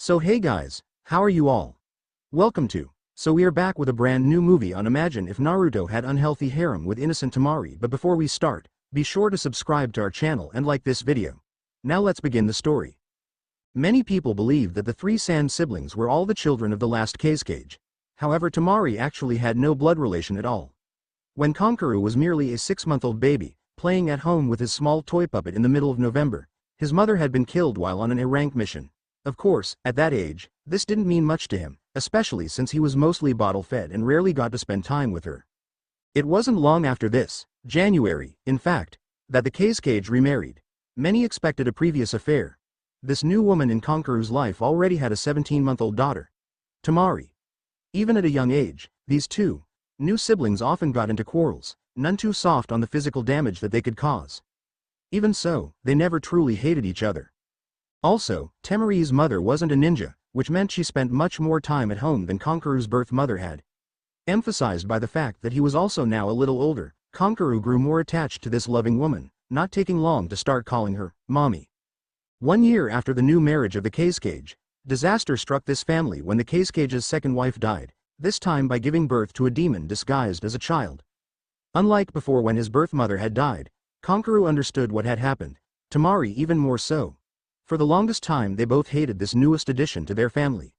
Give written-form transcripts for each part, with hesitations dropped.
So hey guys, how are you all? Welcome to. So we are back with a brand new movie on Imagine if Naruto had unhealthy harem with innocent Temari, but before we start, be sure to subscribe to our channel and like this video. Now let's begin the story. Many people believe that the three Sand siblings were all the children of the last Cage. However, Temari actually had no blood relation at all. When Konkaru was merely a 6-month-old baby, playing at home with his small toy puppet in the middle of November, his mother had been killed while on an A-rank mission. Of course, at that age, this didn't mean much to him, especially since he was mostly bottle-fed and rarely got to spend time with her. It wasn't long after this, January, in fact, that the Cage remarried. Many expected a previous affair. This new woman in Konkaru's life already had a 17-month-old daughter, Temari. Even at a young age, these two new siblings often got into quarrels, none too soft on the physical damage that they could cause. Even so, they never truly hated each other. Also, Temari's mother wasn't a ninja, which meant she spent much more time at home than Konkaru's birth mother had. Emphasized by the fact that he was also now a little older, Konkaru grew more attached to this loving woman, not taking long to start calling her mommy. 1 year after the new marriage of the Cage, disaster struck this family when the Cage's second wife died, this time by giving birth to a demon disguised as a child. Unlike before when his birth mother had died, Konkaru understood what had happened, Temari even more so. For the longest time they both hated this newest addition to their family.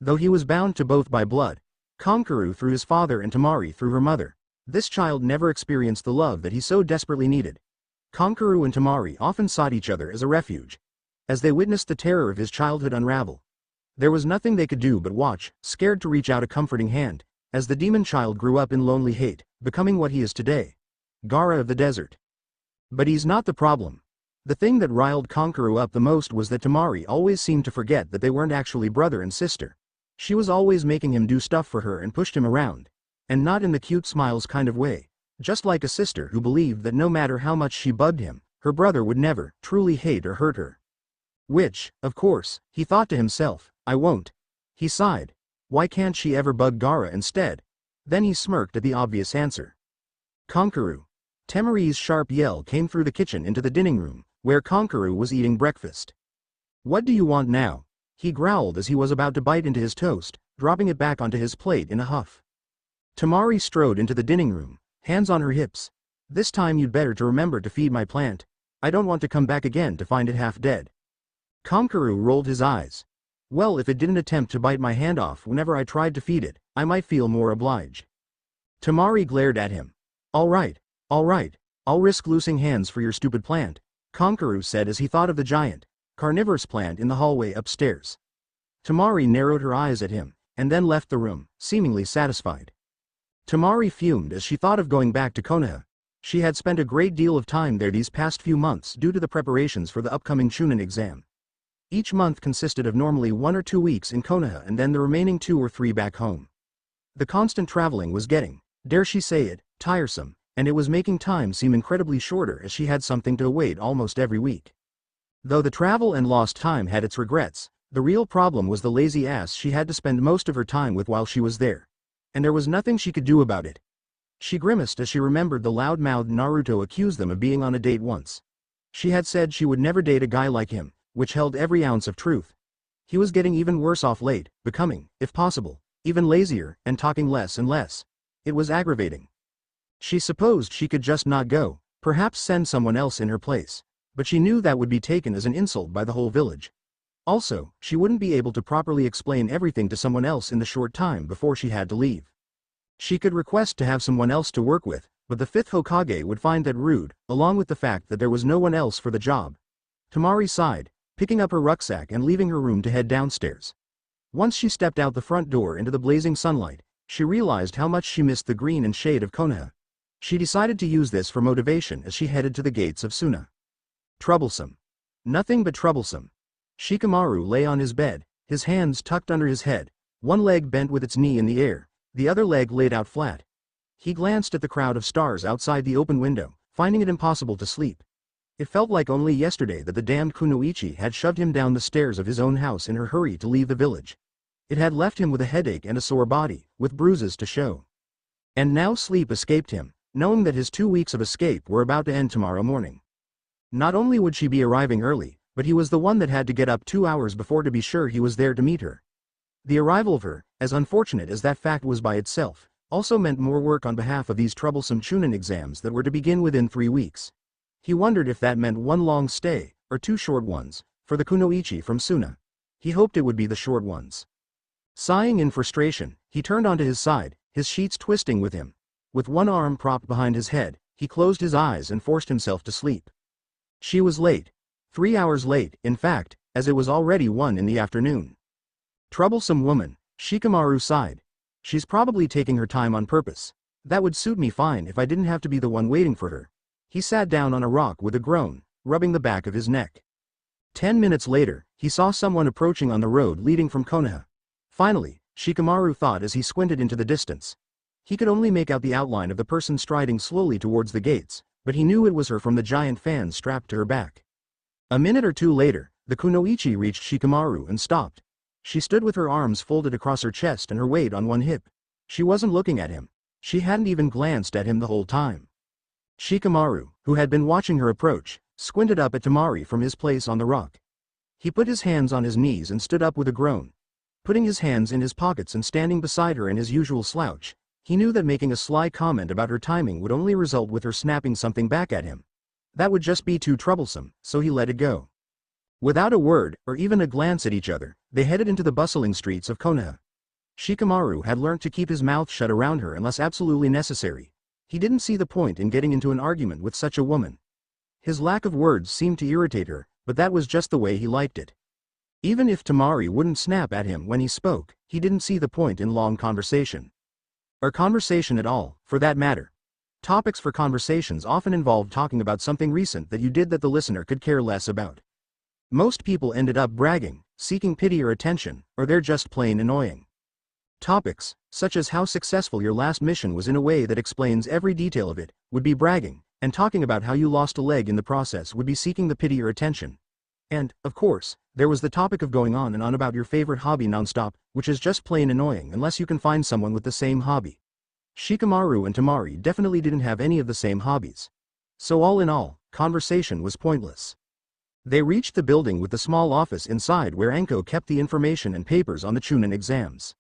Though he was bound to both by blood, Konkaru through his father and Temari through her mother, this child never experienced the love that he so desperately needed. Konkaru and Temari often sought each other as a refuge. As they witnessed the terror of his childhood unravel, there was nothing they could do but watch, scared to reach out a comforting hand, as the demon child grew up in lonely hate, becoming what he is today, Gaara of the desert. But he's not the problem. The thing that riled Konkaru up the most was that Temari always seemed to forget that they weren't actually brother and sister. She was always making him do stuff for her and pushed him around. And not in the cute smiles kind of way. Just like a sister who believed that no matter how much she bugged him, her brother would never truly hate or hurt her. Which, of course, he thought to himself, I won't. He sighed. Why can't she ever bug Gaara instead? Then he smirked at the obvious answer. Konkaru. Temari's sharp yell came through the kitchen into the dining room, where Konkaru was eating breakfast. What do you want now? He growled as he was about to bite into his toast, dropping it back onto his plate in a huff. Temari strode into the dining room, hands on her hips. This time you'd better to remember to feed my plant. I don't want to come back again to find it half dead. Konkaru rolled his eyes. Well, if it didn't attempt to bite my hand off whenever I tried to feed it, I might feel more obliged. Temari glared at him. All right, I'll risk losing hands for your stupid plant, Konkaru said as he thought of the giant, carnivorous plant in the hallway upstairs. Temari narrowed her eyes at him, and then left the room, seemingly satisfied. Temari fumed as she thought of going back to Konoha. She had spent a great deal of time there these past few months due to the preparations for the upcoming Chunin exam. Each month consisted of normally 1 or 2 weeks in Konoha and then the remaining 2 or 3 back home. The constant traveling was getting, dare she say it, tiresome, and it was making time seem incredibly shorter as she had something to await almost every week. Though the travel and lost time had its regrets, the real problem was the lazy ass she had to spend most of her time with while she was there. And there was nothing she could do about it. She grimaced as she remembered the loud-mouthed Naruto accused them of being on a date once. She had said she would never date a guy like him, which held every ounce of truth. He was getting even worse off late, becoming, if possible, even lazier, and talking less and less. It was aggravating. She supposed she could just not go, perhaps send someone else in her place, but she knew that would be taken as an insult by the whole village. Also, she wouldn't be able to properly explain everything to someone else in the short time before she had to leave. She could request to have someone else to work with, but the 5th Hokage would find that rude, along with the fact that there was no one else for the job. Temari sighed, picking up her rucksack and leaving her room to head downstairs. Once she stepped out the front door into the blazing sunlight, she realized how much she missed the green and shade of Konoha. She decided to use this for motivation as she headed to the gates of Suna. Troublesome. Nothing but troublesome. Shikamaru lay on his bed, his hands tucked under his head, one leg bent with its knee in the air, the other leg laid out flat. He glanced at the crowd of stars outside the open window, finding it impossible to sleep. It felt like only yesterday that the damned Kunoichi had shoved him down the stairs of his own house in her hurry to leave the village. It had left him with a headache and a sore body, with bruises to show. And now sleep escaped him, knowing that his 2 weeks of escape were about to end tomorrow morning. Not only would she be arriving early, but he was the one that had to get up 2 hours before to be sure he was there to meet her. The arrival of her, as unfortunate as that fact was by itself, also meant more work on behalf of these troublesome Chunin exams that were to begin within 3 weeks. He wondered if that meant one long stay, or 2 short ones, for the kunoichi from Suna. He hoped it would be the short ones. Sighing in frustration, he turned onto his side, his sheets twisting with him. With one arm propped behind his head, he closed his eyes and forced himself to sleep. She was late. 3 hours late, in fact, as it was already 1 in the afternoon. Troublesome woman, Shikamaru sighed. She's probably taking her time on purpose. That would suit me fine if I didn't have to be the one waiting for her. He sat down on a rock with a groan, rubbing the back of his neck. 10 minutes later, he saw someone approaching on the road leading from Konoha. Finally, Shikamaru thought as he squinted into the distance. He could only make out the outline of the person striding slowly towards the gates, but he knew it was her from the giant fan strapped to her back. A minute or two later, the kunoichi reached Shikamaru and stopped. She stood with her arms folded across her chest and her weight on one hip. She wasn't looking at him. She hadn't even glanced at him the whole time. Shikamaru, who had been watching her approach, squinted up at Temari from his place on the rock. He put his hands on his knees and stood up with a groan. Putting his hands in his pockets and standing beside her in his usual slouch, he knew that making a sly comment about her timing would only result with her snapping something back at him. That would just be too troublesome, so he let it go. Without a word, or even a glance at each other, they headed into the bustling streets of Konoha. Shikamaru had learnt to keep his mouth shut around her unless absolutely necessary. He didn't see the point in getting into an argument with such a woman. His lack of words seemed to irritate her, but that was just the way he liked it. Even if Temari wouldn't snap at him when he spoke, he didn't see the point in long conversation. Or conversation at all, for that matter. Topics for conversations often involved talking about something recent that you did that the listener could care less about. Most people ended up bragging, seeking pity or attention, or they're just plain annoying. Topics, such as how successful your last mission was in a way that explains every detail of it, would be bragging, and talking about how you lost a leg in the process would be seeking the pity or attention. And, of course, there was the topic of going on and on about your favorite hobby nonstop, which is just plain annoying unless you can find someone with the same hobby. Shikamaru and Temari definitely didn't have any of the same hobbies. So all in all, conversation was pointless. They reached the building with the small office inside where Anko kept the information and papers on the Chunin exams.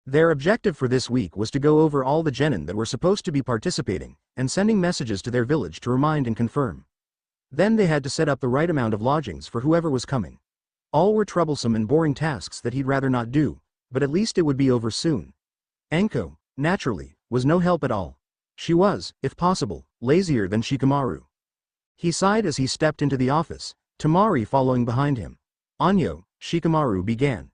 Their objective for this week was to go over all the genin that were supposed to be participating, and sending messages to their village to remind and confirm. Then they had to set up the right amount of lodgings for whoever was coming. All were troublesome and boring tasks that he'd rather not do, but at least it would be over soon. Anko, naturally, was no help at all. She was, if possible, lazier than Shikamaru. He sighed as he stepped into the office, Temari following behind him. Anyo, Shikamaru began.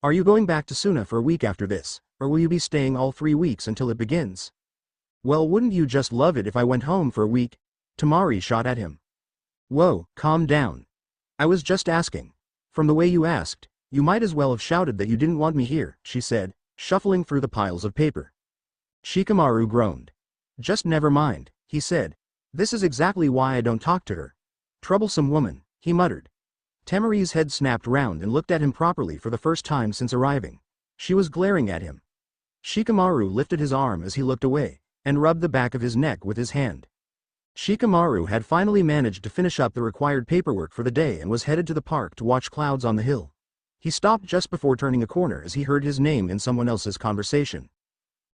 Are you going back to Suna for a week after this, or will you be staying all 3 weeks until it begins? Well, wouldn't you just love it if I went home for a week? Temari shot at him. Whoa, calm down. I was just asking. From the way you asked, you might as well have shouted that you didn't want me here, she said, shuffling through the piles of paper. Shikamaru groaned. Just never mind, he said. This is exactly why I don't talk to her. Troublesome woman, he muttered. Temari's head snapped round and looked at him properly for the first time since arriving. She was glaring at him. Shikamaru lifted his arm as he looked away, and rubbed the back of his neck with his hand. Shikamaru had finally managed to finish up the required paperwork for the day and was headed to the park to watch clouds on the hill. He stopped just before turning a corner as he heard his name in someone else's conversation.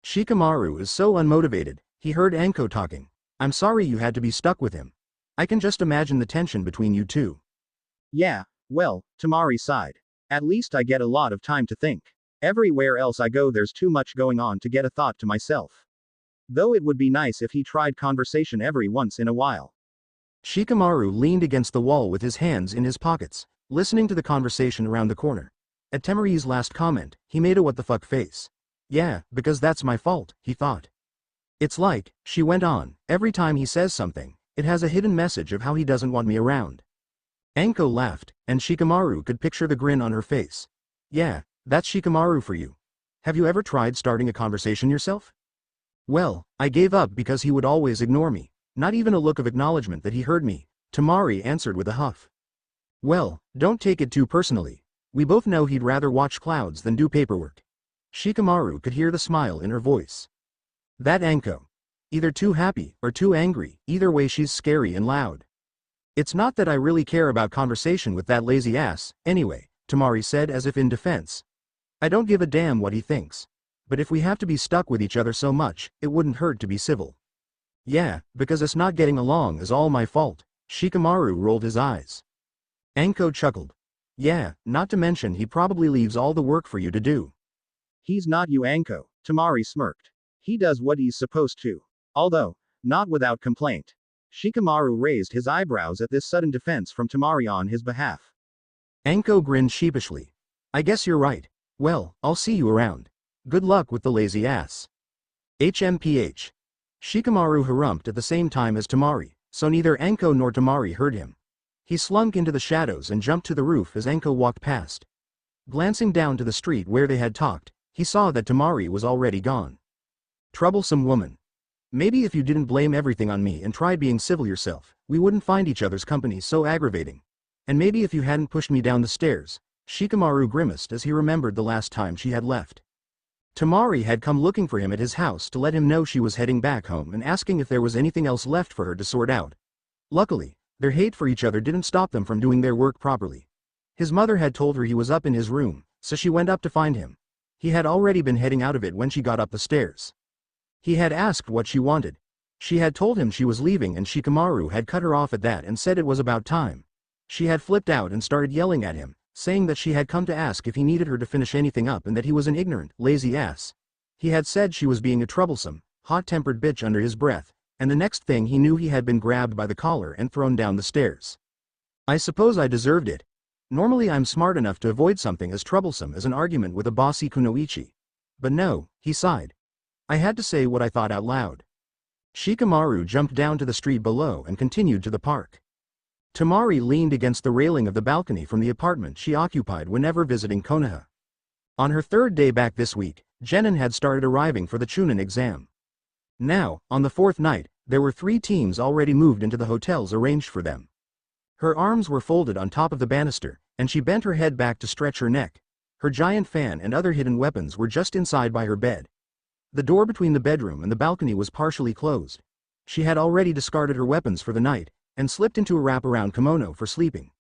Shikamaru is so unmotivated, he heard Anko talking. I'm sorry you had to be stuck with him. I can just imagine the tension between you two. Yeah, well, Temari sighed. At least I get a lot of time to think. Everywhere else I go there's too much going on to get a thought to myself. Though it would be nice if he tried conversation every once in a while. Shikamaru leaned against the wall with his hands in his pockets, listening to the conversation around the corner. At Temari's last comment, he made a what the fuck face. Yeah, because that's my fault, he thought. It's like, she went on, every time he says something, it has a hidden message of how he doesn't want me around. Anko laughed, and Shikamaru could picture the grin on her face. Yeah, that's Shikamaru for you. Have you ever tried starting a conversation yourself? Well, I gave up because he would always ignore me, not even a look of acknowledgement that he heard me, Temari answered with a huff. Well, don't take it too personally. We both know he'd rather watch clouds than do paperwork. Shikamaru could hear the smile in her voice. That Anko. Either too happy or too angry, either way she's scary and loud. It's not that I really care about conversation with that lazy ass, anyway, Temari said as if in defense. I don't give a damn what he thinks. But if we have to be stuck with each other so much, it wouldn't hurt to be civil. Yeah, because us not getting along is all my fault. Shikamaru rolled his eyes. Anko chuckled. Yeah, not to mention he probably leaves all the work for you to do. He's not you, Anko, Temari smirked. He does what he's supposed to. Although, not without complaint. Shikamaru raised his eyebrows at this sudden defense from Temari on his behalf. Anko grinned sheepishly. I guess you're right. Well, I'll see you around. Good luck with the lazy ass. HMPH. Shikamaru harumphed at the same time as Temari, so neither Anko nor Temari heard him. He slunk into the shadows and jumped to the roof as Anko walked past. Glancing down to the street where they had talked, he saw that Temari was already gone. Troublesome woman. Maybe if you didn't blame everything on me and tried being civil yourself, we wouldn't find each other's company so aggravating. And maybe if you hadn't pushed me down the stairs, Shikamaru grimaced as he remembered the last time she had left. Temari had come looking for him at his house to let him know she was heading back home and asking if there was anything else left for her to sort out. Luckily, their hate for each other didn't stop them from doing their work properly. His mother had told her he was up in his room, so she went up to find him. He had already been heading out of it when she got up the stairs. He had asked what she wanted. She had told him she was leaving and Shikamaru had cut her off at that and said it was about time. She had flipped out and started yelling at him, saying that she had come to ask if he needed her to finish anything up and that he was an ignorant, lazy ass. He had said she was being a troublesome, hot-tempered bitch under his breath, and the next thing he knew he had been grabbed by the collar and thrown down the stairs. I suppose I deserved it. Normally I'm smart enough to avoid something as troublesome as an argument with a bossy kunoichi. But no, he sighed. I had to say what I thought out loud. Shikamaru jumped down to the street below and continued to the park. Temari leaned against the railing of the balcony from the apartment she occupied whenever visiting Konoha. On her third day back this week, genin had started arriving for the Chunin exam. Now, on the fourth night, there were 3 teams already moved into the hotels arranged for them. Her arms were folded on top of the banister, and she bent her head back to stretch her neck. Her giant fan and other hidden weapons were just inside by her bed. The door between the bedroom and the balcony was partially closed. She had already discarded her weapons for the night, and slipped into a wraparound kimono for sleeping.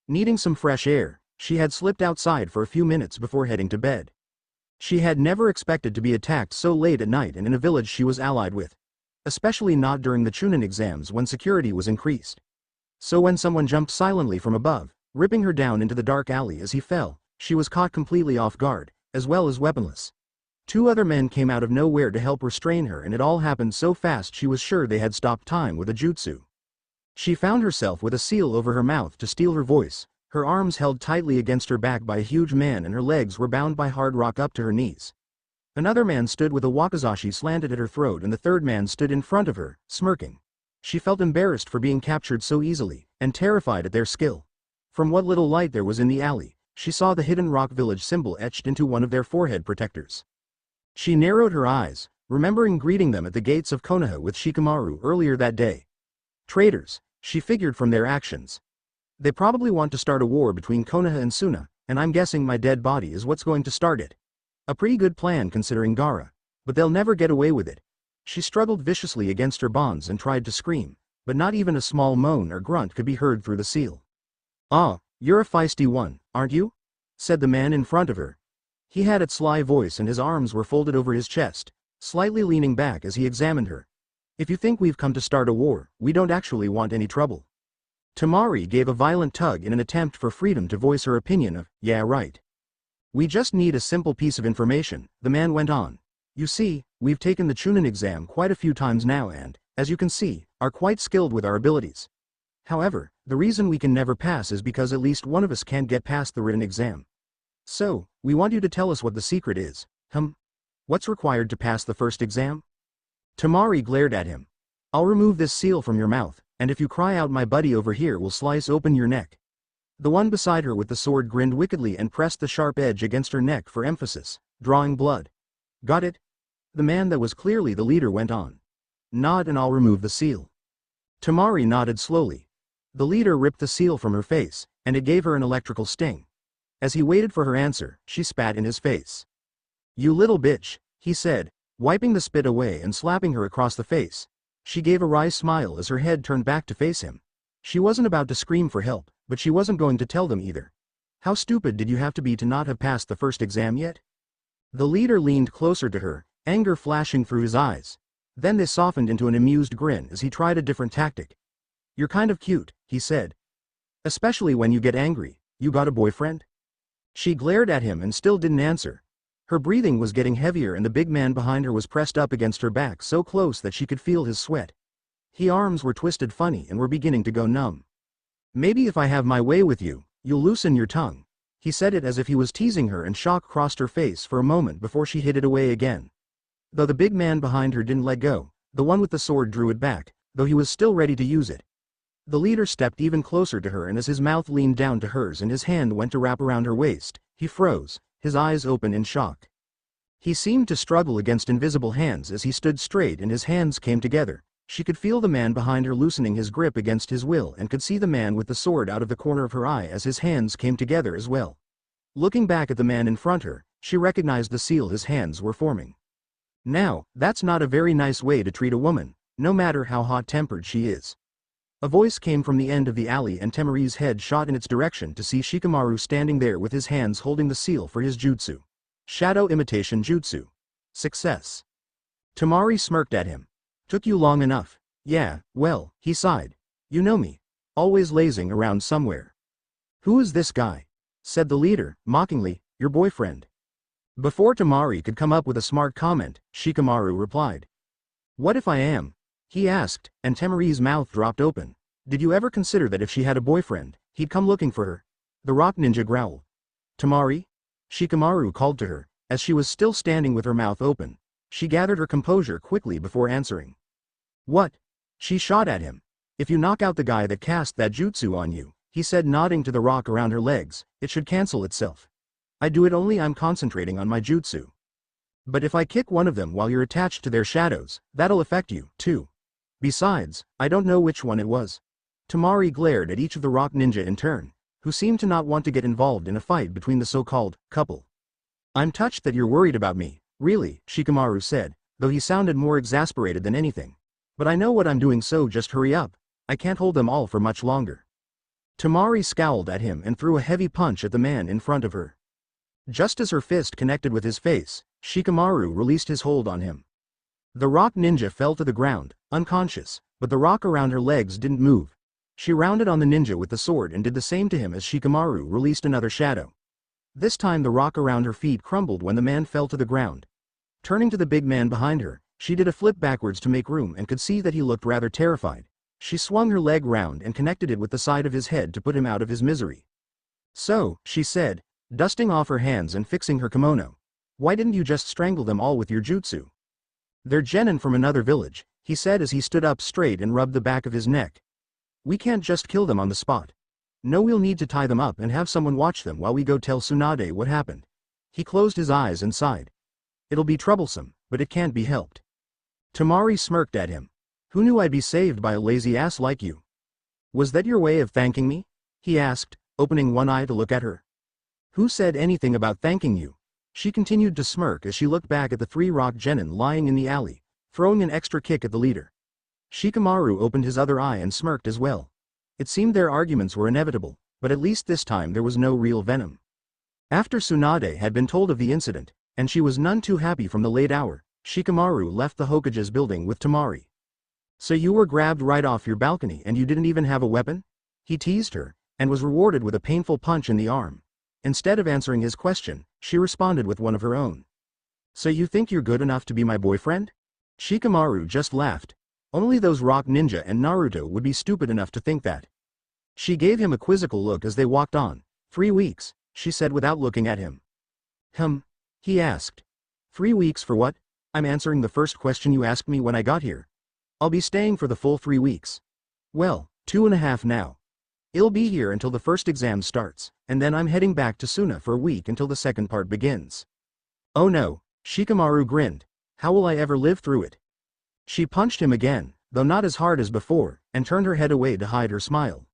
Needing some fresh air, she had slipped outside for a few minutes before heading to bed. She had never expected to be attacked so late at night and in a village she was allied with. Especially not during the Chunin exams when security was increased. So when someone jumped silently from above, ripping her down into the dark alley as he fell, she was caught completely off guard, as well as weaponless. 2 other men came out of nowhere to help restrain her and it all happened so fast she was sure they had stopped time with a jutsu. She found herself with a seal over her mouth to steal her voice, her arms held tightly against her back by a huge man and her legs were bound by hard rock up to her knees. Another man stood with a wakizashi slanted at her throat and the third man stood in front of her, smirking. She felt embarrassed for being captured so easily, and terrified at their skill. From what little light there was in the alley, she saw the hidden rock village symbol etched into one of their forehead protectors. She narrowed her eyes, remembering greeting them at the gates of Konoha with Shikamaru earlier that day. Traitors, she figured from their actions. They probably want to start a war between Konoha and Suna, and I'm guessing my dead body is what's going to start it. A pretty good plan considering Gaara, but they'll never get away with it. She struggled viciously against her bonds and tried to scream, but not even a small moan or grunt could be heard through the seal. Ah, you're a feisty one, aren't you? Said the man in front of her. He had a sly voice and his arms were folded over his chest, slightly leaning back as he examined her. If you think we've come to start a war, we don't actually want any trouble. Temari gave a violent tug in an attempt for freedom to voice her opinion of, yeah right. We just need a simple piece of information, the man went on. You see, we've taken the Chunin exam quite a few times now and, as you can see, are quite skilled with our abilities. However, the reason we can never pass is because at least one of us can't get past the written exam. So, we want you to tell us what the secret is. What's required to pass the first exam? Temari glared at him. I'll remove this seal from your mouth, and if you cry out my buddy over here will slice open your neck. The one beside her with the sword grinned wickedly and pressed the sharp edge against her neck for emphasis, drawing blood. Got it? The man that was clearly the leader went on. Nod and I'll remove the seal. Temari nodded slowly. The leader ripped the seal from her face, and it gave her an electrical sting. As he waited for her answer, she spat in his face. You little bitch, he said, wiping the spit away and slapping her across the face. She gave a wry smile as her head turned back to face him. She wasn't about to scream for help, but she wasn't going to tell them either. How stupid did you have to be to not have passed the first exam yet? The leader leaned closer to her, anger flashing through his eyes. Then they softened into an amused grin as he tried a different tactic. You're kind of cute, he said. Especially when you get angry. You got a boyfriend? She glared at him and still didn't answer. Her breathing was getting heavier and the big man behind her was pressed up against her back so close that she could feel his sweat. His arms were twisted funny and were beginning to go numb. Maybe if I have my way with you, you'll loosen your tongue. He said it as if he was teasing her and shock crossed her face for a moment before she hid it away again. Though the big man behind her didn't let go, the one with the sword drew it back, though he was still ready to use it. The leader stepped even closer to her and as his mouth leaned down to hers and his hand went to wrap around her waist, he froze, his eyes open in shock. He seemed to struggle against invisible hands as he stood straight and his hands came together. She could feel the man behind her loosening his grip against his will and could see the man with the sword out of the corner of her eye as his hands came together as well. Looking back at the man in front her, she recognized the seal his hands were forming. Now, that's not a very nice way to treat a woman, no matter how hot-tempered she is. A voice came from the end of the alley and Temari's head shot in its direction to see Shikamaru standing there with his hands holding the seal for his jutsu. Shadow imitation jutsu. Success. Temari smirked at him. Took you long enough. Yeah, well, he sighed. You know me. Always lazing around somewhere. Who is this guy? Said the leader, mockingly, your boyfriend. Before Temari could come up with a smart comment, Shikamaru replied. What if I am? He asked, and Temari's mouth dropped open. Did you ever consider that if she had a boyfriend, he'd come looking for her? The rock ninja growled. Temari? Shikamaru called to her, as she was still standing with her mouth open. She gathered her composure quickly before answering. What? She shot at him. If you knock out the guy that cast that jutsu on you, he said nodding to the rock around her legs, it should cancel itself. I do it only I'm concentrating on my jutsu. But if I kick one of them while you're attached to their shadows, that'll affect you, too. Besides, I don't know which one it was. Temari glared at each of the rock ninja in turn, who seemed to not want to get involved in a fight between the so-called couple. I'm touched that you're worried about me, really, Shikamaru said, though he sounded more exasperated than anything. But I know what I'm doing, so just hurry up. I can't hold them all for much longer. Temari scowled at him and threw a heavy punch at the man in front of her. Just as her fist connected with his face, Shikamaru released his hold on him. The rock ninja fell to the ground, unconscious, but the rock around her legs didn't move. She rounded on the ninja with the sword and did the same to him as Shikamaru released another shadow. This time the rock around her feet crumbled when the man fell to the ground. Turning to the big man behind her, she did a flip backwards to make room and could see that he looked rather terrified. She swung her leg round and connected it with the side of his head to put him out of his misery. So, she said, dusting off her hands and fixing her kimono. Why didn't you just strangle them all with your jutsu? They're genin from another village, he said as he stood up straight and rubbed the back of his neck. We can't just kill them on the spot. No, we'll need to tie them up and have someone watch them while we go tell Tsunade what happened. He closed his eyes and sighed. It'll be troublesome, but it can't be helped. Temari smirked at him. Who knew I'd be saved by a lazy ass like you? Was that your way of thanking me? He asked, opening one eye to look at her. Who said anything about thanking you? She continued to smirk as she looked back at the three rock genin lying in the alley, throwing an extra kick at the leader. Shikamaru opened his other eye and smirked as well. It seemed their arguments were inevitable, but at least this time there was no real venom. After Tsunade had been told of the incident, and she was none too happy from the late hour, Shikamaru left the Hokage's building with Temari. So you were grabbed right off your balcony and you didn't even have a weapon? He teased her, and was rewarded with a painful punch in the arm. Instead of answering his question, she responded with one of her own. So you think you're good enough to be my boyfriend? Shikamaru just laughed. Only those rock ninja and Naruto would be stupid enough to think that. She gave him a quizzical look as they walked on. 3 weeks, she said without looking at him. He asked. 3 weeks for what? I'm answering the first question you asked me when I got here. I'll be staying for the full 3 weeks. Well, 2.5 now. I'll be here until the first exam starts, and then I'm heading back to Suna for a week until the second part begins. Oh no, Shikamaru grinned. How will I ever live through it? She punched him again, though not as hard as before, and turned her head away to hide her smile.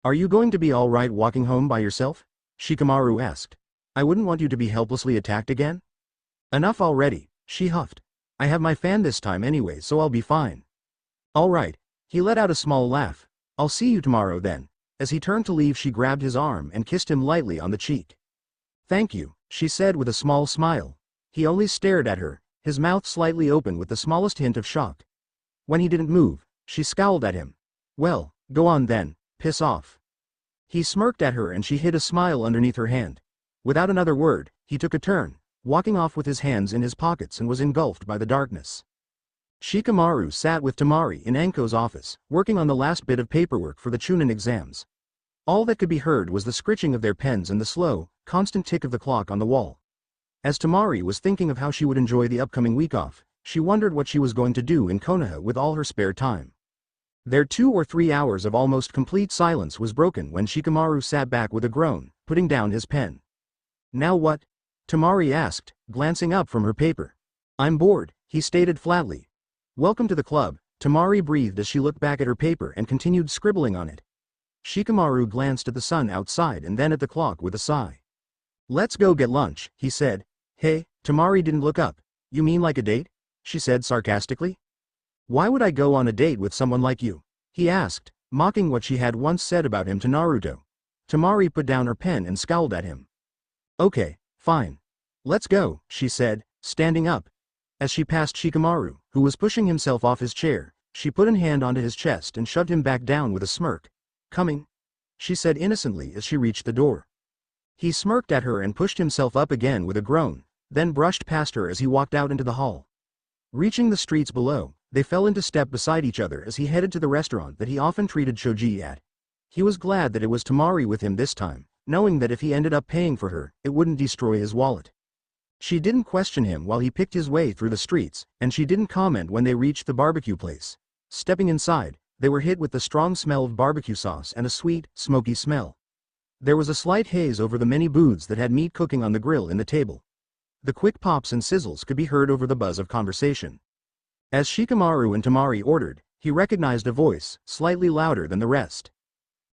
Are you going to be all right walking home by yourself? Shikamaru asked. I wouldn't want you to be helplessly attacked again. Enough already, she huffed. I have my fan this time anyway, so I'll be fine. All right. He let out a small laugh. I'll see you tomorrow then. As he turned to leave, she grabbed his arm and kissed him lightly on the cheek. Thank you, she said with a small smile. He only stared at her, his mouth slightly open with the smallest hint of shock. When he didn't move, she scowled at him. Well, go on then, piss off. He smirked at her and she hid a smile underneath her hand. Without another word, he took a turn, walking off with his hands in his pockets and was engulfed by the darkness. Shikamaru sat with Temari in Anko's office, working on the last bit of paperwork for the Chunin exams. All that could be heard was the scritching of their pens and the slow, constant tick of the clock on the wall. As Temari was thinking of how she would enjoy the upcoming week off, she wondered what she was going to do in Konoha with all her spare time. Their 2 or 3 hours of almost complete silence was broken when Shikamaru sat back with a groan, putting down his pen. Now what? Temari asked, glancing up from her paper. I'm bored, he stated flatly. Welcome to the club, Temari breathed as she looked back at her paper and continued scribbling on it. Shikamaru glanced at the sun outside and then at the clock with a sigh. Let's go get lunch, he said. Hey, Temari didn't look up. You mean like a date? She said sarcastically. Why would I go on a date with someone like you? He asked, mocking what she had once said about him to Naruto. Temari put down her pen and scowled at him. Okay, fine. Let's go, she said, standing up. As she passed Shikamaru, who was pushing himself off his chair, she put a hand onto his chest and shoved him back down with a smirk. Coming? She said innocently as she reached the door. He smirked at her and pushed himself up again with a groan, then brushed past her as he walked out into the hall. Reaching the streets below, they fell into step beside each other as he headed to the restaurant that he often treated Choji at. He was glad that it was Temari with him this time, knowing that if he ended up paying for her, it wouldn't destroy his wallet. She didn't question him while he picked his way through the streets, and she didn't comment when they reached the barbecue place. Stepping inside, they were hit with the strong smell of barbecue sauce and a sweet, smoky smell. There was a slight haze over the many booths that had meat cooking on the grill in the table. The quick pops and sizzles could be heard over the buzz of conversation. As Shikamaru and Temari ordered, he recognized a voice, slightly louder than the rest.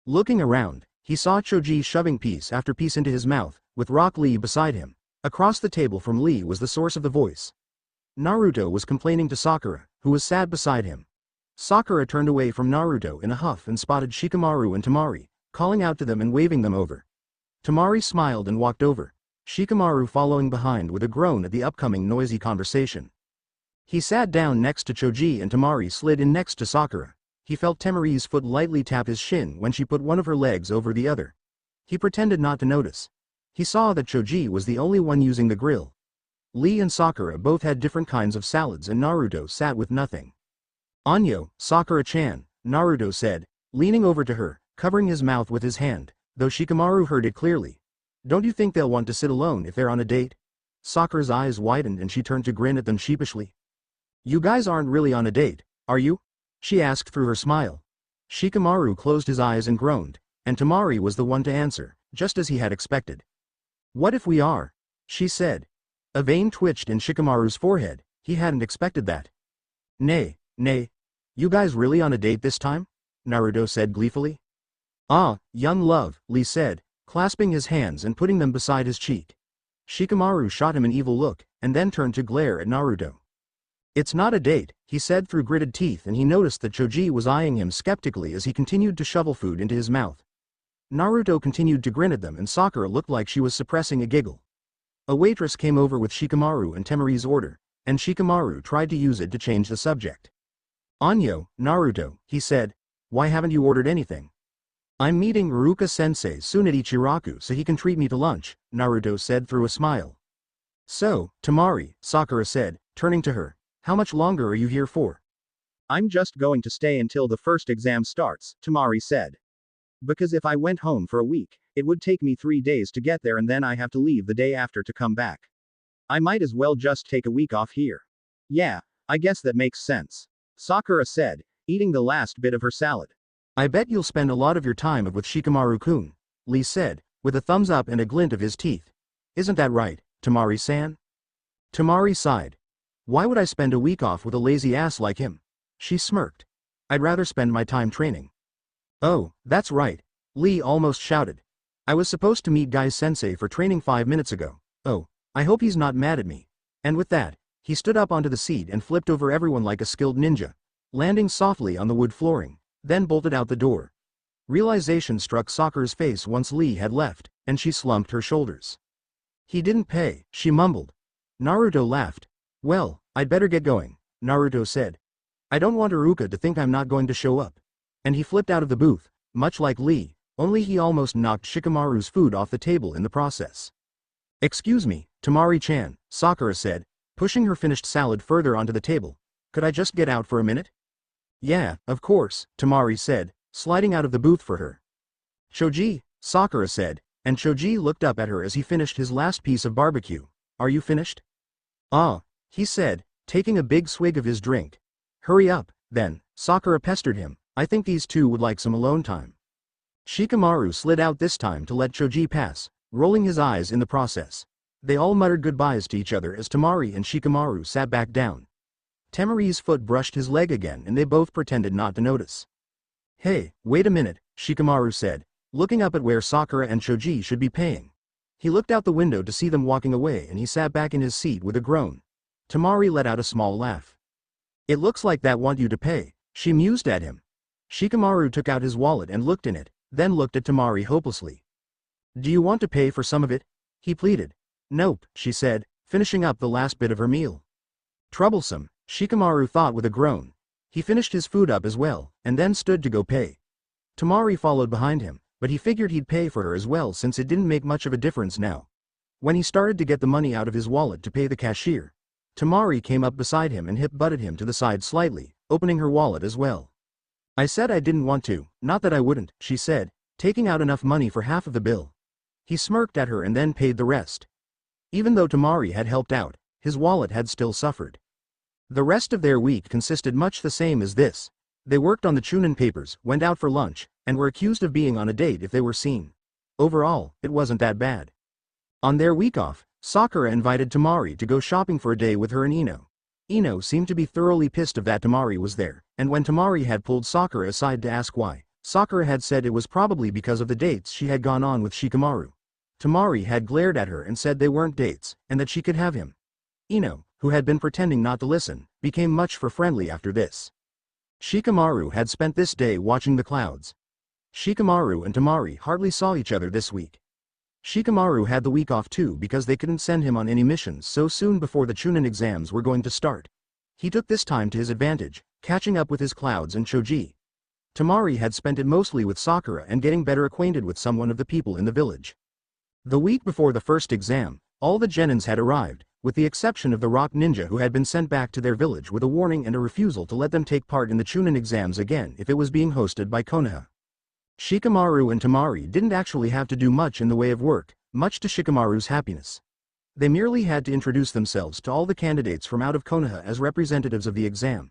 Looking around, he saw Choji shoving piece after piece into his mouth, with Rock Lee beside him. Across the table from Lee was the source of the voice. Naruto was complaining to Sakura, who was sat beside him. Sakura turned away from Naruto in a huff and spotted Shikamaru and Temari, calling out to them and waving them over. Temari smiled and walked over, Shikamaru following behind with a groan at the upcoming noisy conversation. He sat down next to Choji and Temari slid in next to Sakura. He felt Temari's foot lightly tap his shin when she put one of her legs over the other. He pretended not to notice. He saw that Choji was the only one using the grill. Lee and Sakura both had different kinds of salads and Naruto sat with nothing. Anyo, Sakura-chan, Naruto said, leaning over to her, covering his mouth with his hand, though Shikamaru heard it clearly. Don't you think they'll want to sit alone if they're on a date? Sakura's eyes widened and she turned to grin at them sheepishly. You guys aren't really on a date, are you? She asked through her smile. Shikamaru closed his eyes and groaned, and Temari was the one to answer, just as he had expected. What if we are? She said. A vein twitched in Shikamaru's forehead, he hadn't expected that. Nay. You guys really on a date this time? Naruto said gleefully. Ah, young love, Lee said, clasping his hands and putting them beside his cheek. Shikamaru shot him an evil look, and then turned to glare at Naruto. It's not a date, he said through gritted teeth, and he noticed that Choji was eyeing him skeptically as he continued to shovel food into his mouth. Naruto continued to grin at them and Sakura looked like she was suppressing a giggle. A waitress came over with Shikamaru and Temari's order, and Shikamaru tried to use it to change the subject. Anyo, Naruto, he said, why haven't you ordered anything? I'm meeting Ruka-sensei soon at Ichiraku so he can treat me to lunch, Naruto said through a smile. So, Temari, Sakura said, turning to her, how much longer are you here for? I'm just going to stay until the first exam starts, Temari said. Because if I went home for a week, it would take me 3 days to get there and then I have to leave the day after to come back. I might as well just take a week off here. Yeah, I guess that makes sense, Sakura said, eating the last bit of her salad. I bet you'll spend a lot of your time with Shikamaru-kun, Lee said, with a thumbs up and a glint of his teeth. Isn't that right, Temari-san? Temari sighed. Why would I spend a week off with a lazy ass like him? She smirked. I'd rather spend my time training. Oh, that's right, Lee almost shouted. I was supposed to meet Guy-sensei for training 5 minutes ago. Oh, I hope he's not mad at me. And with that, he stood up onto the seat and flipped over everyone like a skilled ninja, landing softly on the wood flooring. then bolted out the door. Realization struck Sakura's face once Lee had left, and she slumped her shoulders. He didn't pay, she mumbled. Naruto laughed. Well, I'd better get going, Naruto said. I don't want Iruka to think I'm not going to show up. And he flipped out of the booth, much like Lee, only he almost knocked Shikamaru's food off the table in the process. Excuse me, Temari-chan, Sakura said, pushing her finished salad further onto the table. Could I just get out for a minute? Yeah, of course, Temari said, sliding out of the booth for her. Shoji, Sakura said, and Shoji looked up at her as he finished his last piece of barbecue. Are you finished? Ah, he said, taking a big swig of his drink. Hurry up, then, Sakura pestered him. I think these two would like some alone time. Shikamaru slid out this time to let Shoji pass, rolling his eyes in the process. They all muttered goodbyes to each other as Temari and Shikamaru sat back down. Temari's foot brushed his leg again and they both pretended not to notice. Hey, wait a minute, Shikamaru said, looking up at where Sakura and Shoji should be paying. He looked out the window to see them walking away and he sat back in his seat with a groan. Temari let out a small laugh. It looks like that want you to pay, she mused at him. Shikamaru took out his wallet and looked in it, then looked at Temari hopelessly. Do you want to pay for some of it? He pleaded. Nope, she said, finishing up the last bit of her meal. Troublesome, Shikamaru thought with a groan. He finished his food up as well, and then stood to go pay. Temari followed behind him, but he figured he'd pay for her as well since it didn't make much of a difference now. When he started to get the money out of his wallet to pay the cashier, Temari came up beside him and hip-butted him to the side slightly, opening her wallet as well. I said I didn't want to, not that I wouldn't, she said, taking out enough money for half of the bill. He smirked at her and then paid the rest. Even though Temari had helped out, his wallet had still suffered. The rest of their week consisted much the same as this. They worked on the Chunin papers, went out for lunch, and were accused of being on a date if they were seen. Overall, it wasn't that bad. On their week off, Sakura invited Temari to go shopping for a day with her and Ino. Ino seemed to be thoroughly pissed of that Temari was there, and when Temari had pulled Sakura aside to ask why, Sakura had said it was probably because of the dates she had gone on with Shikamaru. Temari had glared at her and said they weren't dates, and that she could have him. Ino, who had been pretending not to listen, became much for friendly after this. Shikamaru had spent this day watching the clouds. Shikamaru and Temari hardly saw each other this week. Shikamaru had the week off too because they couldn't send him on any missions so soon before the Chunin exams were going to start. He took this time to his advantage, catching up with his clouds and Shoji. Temari had spent it mostly with Sakura and getting better acquainted with someone of the people in the village. The week before the first exam, all the genins had arrived, with the exception of the rock ninja who had been sent back to their village with a warning and a refusal to let them take part in the Chunin exams again if it was being hosted by Konoha. Shikamaru and Temari didn't actually have to do much in the way of work, much to Shikamaru's happiness. They merely had to introduce themselves to all the candidates from out of Konoha as representatives of the exam.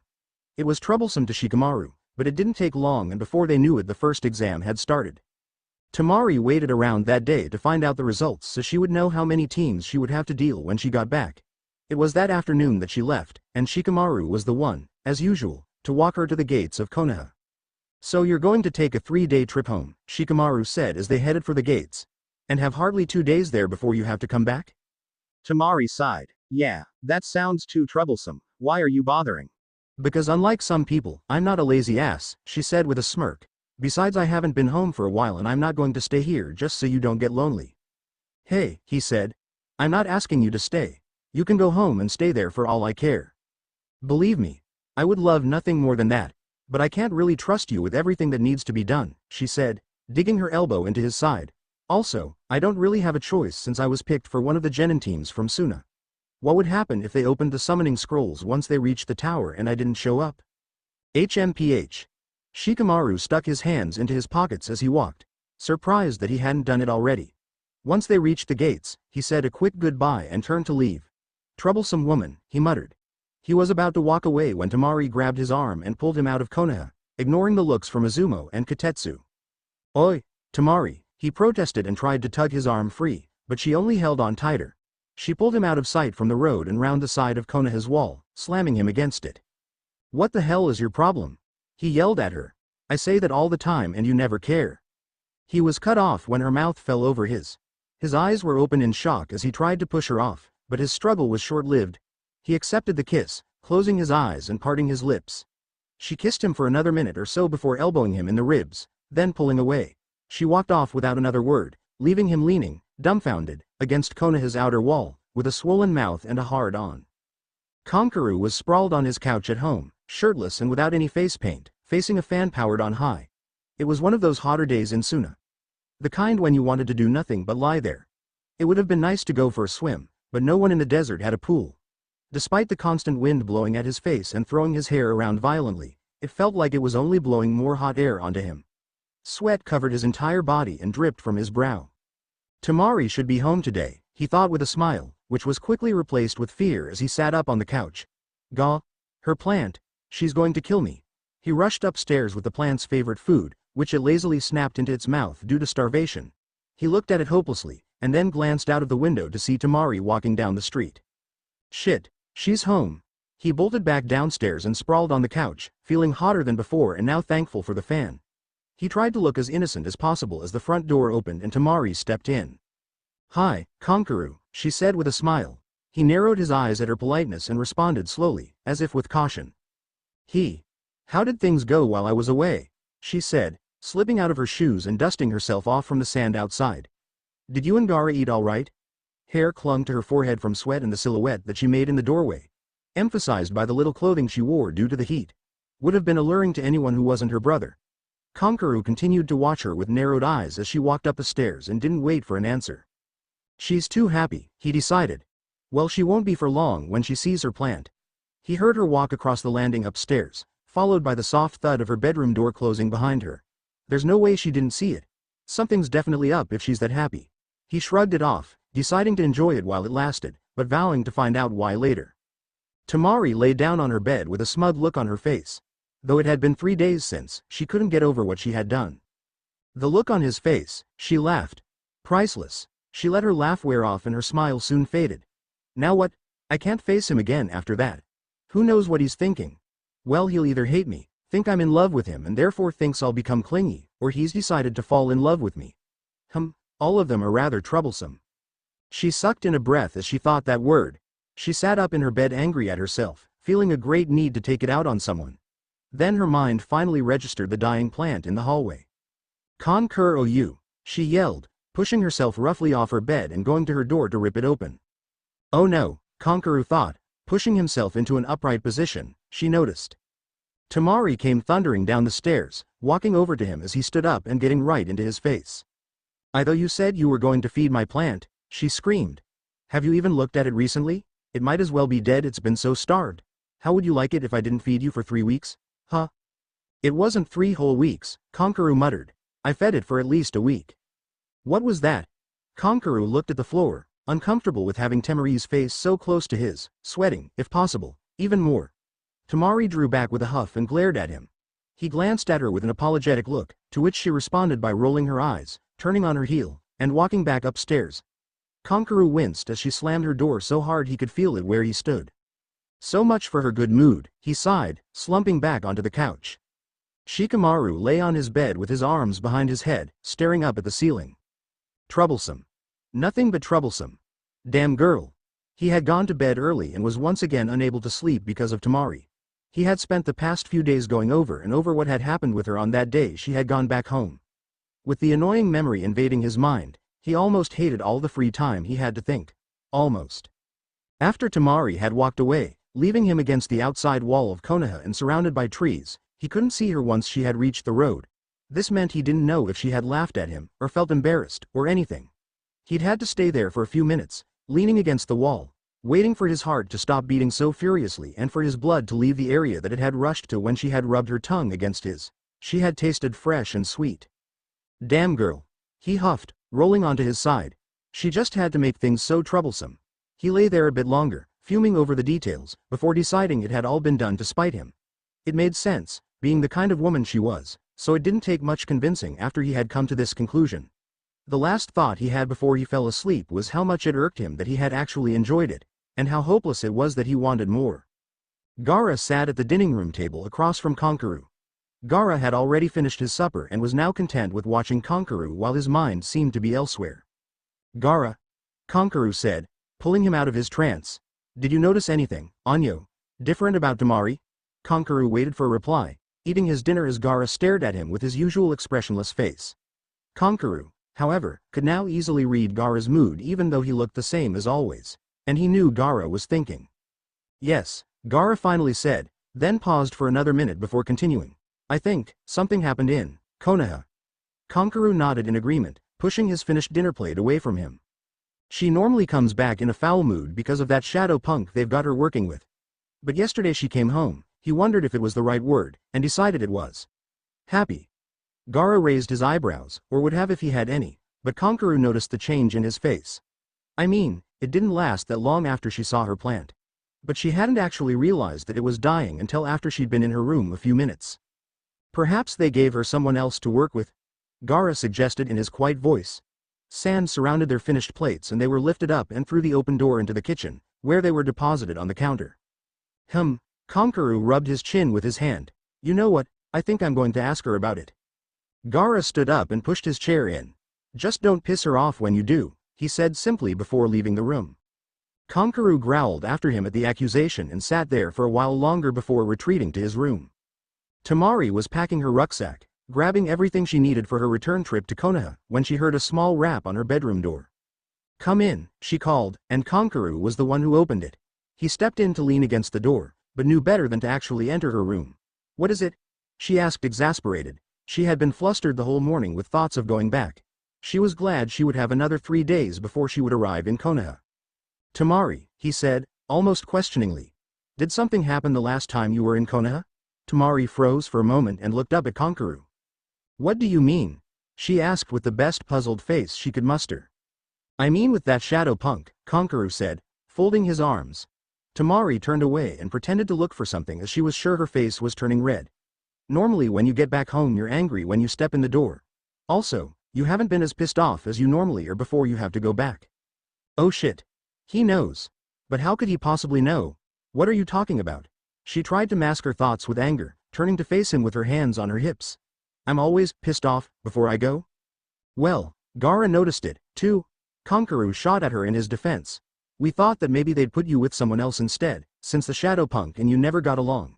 It was troublesome to Shikamaru, but it didn't take long and before they knew it the first exam had started. Temari waited around that day to find out the results so she would know how many teams she would have to deal when she got back. It was that afternoon that she left, and Shikamaru was the one, as usual, to walk her to the gates of Konoha. So you're going to take a 3-day trip home, Shikamaru said as they headed for the gates. And have hardly 2 days there before you have to come back? Temari sighed. Yeah, that sounds too troublesome. Why are you bothering? Because unlike some people, I'm not a lazy ass, she said with a smirk. Besides I haven't been home for a while and I'm not going to stay here just so you don't get lonely. Hey, he said. I'm not asking you to stay. You can go home and stay there for all I care. Believe me, I would love nothing more than that, but I can't really trust you with everything that needs to be done, she said, digging her elbow into his side. Also, I don't really have a choice since I was picked for one of the genin teams from Suna. What would happen if they opened the summoning scrolls once they reached the tower and I didn't show up? HMPH. Shikamaru stuck his hands into his pockets as he walked, surprised that he hadn't done it already. Once they reached the gates, he said a quick goodbye and turned to leave. Troublesome woman, he muttered. He was about to walk away when Temari grabbed his arm and pulled him out of Konoha, ignoring the looks from Izumo and Katetsu. Oi, Temari, he protested and tried to tug his arm free, but she only held on tighter. She pulled him out of sight from the road and round the side of Konoha's wall, slamming him against it. What the hell is your problem? He yelled at her. I say that all the time and you never care. He was cut off when her mouth fell over his. His eyes were open in shock as he tried to push her off, but his struggle was short-lived. He accepted the kiss, closing his eyes and parting his lips. She kissed him for another minute or so before elbowing him in the ribs, then pulling away. She walked off without another word, leaving him leaning, dumbfounded, against Konoha's outer wall, with a swollen mouth and a hard-on. Konkaru was sprawled on his couch at home, shirtless and without any face paint, facing a fan powered on high. It was one of those hotter days in Suna. The kind when you wanted to do nothing but lie there. It would have been nice to go for a swim, but no one in the desert had a pool. Despite the constant wind blowing at his face and throwing his hair around violently, it felt like it was only blowing more hot air onto him. Sweat covered his entire body and dripped from his brow. Temari should be home today, he thought with a smile, which was quickly replaced with fear as he sat up on the couch. Gah! Her plant! She's going to kill me. He rushed upstairs with the plant's favorite food, which it lazily snapped into its mouth due to starvation. He looked at it hopelessly, and then glanced out of the window to see Temari walking down the street. Shit, she's home. He bolted back downstairs and sprawled on the couch, feeling hotter than before and now thankful for the fan. He tried to look as innocent as possible as the front door opened and Temari stepped in. Hi, Konkaru, she said with a smile. He narrowed his eyes at her politeness and responded slowly, as if with caution. How did things go while I was away? She said, slipping out of her shoes and dusting herself off from the sand outside. Did you and Gara eat all right? Hair clung to her forehead from sweat and the silhouette that she made in the doorway, emphasized by the little clothing she wore due to the heat, would have been alluring to anyone who wasn't her brother. Konkaru continued to watch her with narrowed eyes as she walked up the stairs and didn't wait for an answer. She's too happy, he decided. Well, she won't be for long when she sees her plant. He heard her walk across the landing upstairs, followed by the soft thud of her bedroom door closing behind her. There's no way she didn't see it. Something's definitely up if she's that happy. He shrugged it off, deciding to enjoy it while it lasted, but vowing to find out why later. Temari lay down on her bed with a smug look on her face. Though it had been 3 days since, she couldn't get over what she had done. The look on his face, she laughed. Priceless. She let her laugh wear off and her smile soon faded. Now what? I can't face him again after that. Who knows what he's thinking? Well, he'll either hate me, think I'm in love with him and therefore thinks I'll become clingy, or he's decided to fall in love with me. All of them are rather troublesome. She sucked in a breath as she thought that word. She sat up in her bed angry at herself, feeling a great need to take it out on someone. Then her mind finally registered the dying plant in the hallway. Konkaru, she yelled, pushing herself roughly off her bed and going to her door to rip it open. Oh no, Konkaru thought, pushing himself into an upright position, she noticed. Temari came thundering down the stairs, walking over to him as he stood up and getting right into his face. I thought you said you were going to feed my plant, she screamed. Have you even looked at it recently? It might as well be dead, it's been so starved. How would you like it if I didn't feed you for 3 weeks? Huh? It wasn't 3 whole weeks, Konkaru muttered. I fed it for at least a week. What was that? Konkaru looked at the floor, uncomfortable with having Temari's face so close to his, sweating, if possible, even more. Temari drew back with a huff and glared at him. He glanced at her with an apologetic look, to which she responded by rolling her eyes, turning on her heel, and walking back upstairs. Konkaru winced as she slammed her door so hard he could feel it where he stood. So much for her good mood, he sighed, slumping back onto the couch. Shikamaru lay on his bed with his arms behind his head, staring up at the ceiling. Troublesome. Nothing but troublesome. Damn girl. He had gone to bed early and was once again unable to sleep because of Temari. He had spent the past few days going over and over what had happened with her on that day she had gone back home. With the annoying memory invading his mind, he almost hated all the free time he had to think. Almost. After Temari had walked away, leaving him against the outside wall of Konoha and surrounded by trees, he couldn't see her once she had reached the road. This meant he didn't know if she had laughed at him, or felt embarrassed, or anything. He'd had to stay there for a few minutes, leaning against the wall, waiting for his heart to stop beating so furiously and for his blood to leave the area that it had rushed to when she had rubbed her tongue against his. She had tasted fresh and sweet. Damn girl. He huffed, rolling onto his side. She just had to make things so troublesome. He lay there a bit longer, fuming over the details, before deciding it had all been done to spite him. It made sense, being the kind of woman she was, so it didn't take much convincing after he had come to this conclusion. The last thought he had before he fell asleep was how much it irked him that he had actually enjoyed it, and how hopeless it was that he wanted more. Gara sat at the dining room table across from Konkaru. Gara had already finished his supper and was now content with watching Konkaru while his mind seemed to be elsewhere. Gara, Konkaru said, pulling him out of his trance. Did you notice anything, Anyo, different about Temari? Kankaru waited for a reply, eating his dinner as Gaara stared at him with his usual expressionless face. Kankaru, however, could now easily read Gaara's mood even though he looked the same as always, and he knew Gaara was thinking. Yes, Gaara finally said, then paused for another minute before continuing. I think something happened in Konoha. Kankaru nodded in agreement, pushing his finished dinner plate away from him. She normally comes back in a foul mood because of that shadow punk they've got her working with. But yesterday she came home, he wondered if it was the right word, and decided it was. Happy. Gaara raised his eyebrows, or would have if he had any, but Kankaru noticed the change in his face. I mean, it didn't last that long after she saw her plant. But she hadn't actually realized that it was dying until after she'd been in her room a few minutes. Perhaps they gave her someone else to work with? Gaara suggested in his quiet voice. Sand surrounded their finished plates and they were lifted up and through the open door into the kitchen, where they were deposited on the counter. Kankaru rubbed his chin with his hand. You know what, I think I'm going to ask her about it. Gaara stood up and pushed his chair in. Just don't piss her off when you do, he said simply before leaving the room. Kankaru growled after him at the accusation and sat there for a while longer before retreating to his room. Temari was packing her rucksack, grabbing everything she needed for her return trip to Konoha, when she heard a small rap on her bedroom door. Come in, she called, and Kankaru was the one who opened it. He stepped in to lean against the door, but knew better than to actually enter her room. What is it? She asked exasperated. She had been flustered the whole morning with thoughts of going back. She was glad she would have another 3 days before she would arrive in Konoha. Temari, he said, almost questioningly. Did something happen the last time you were in Konoha? Temari froze for a moment and looked up at Kankaru. What do you mean? She asked with the best puzzled face she could muster. I mean with that shadow punk, Kankaru said, folding his arms. Temari turned away and pretended to look for something as she was sure her face was turning red. Normally when you get back home you're angry when you step in the door. Also, you haven't been as pissed off as you normally are before you have to go back. Oh shit. He knows. But how could he possibly know? What are you talking about? She tried to mask her thoughts with anger, turning to face him with her hands on her hips. I'm always pissed off before I go? Well, Gaara noticed it, too. Kankaru shot at her in his defense. We thought that maybe they'd put you with someone else instead, since the shadow punk and you never got along.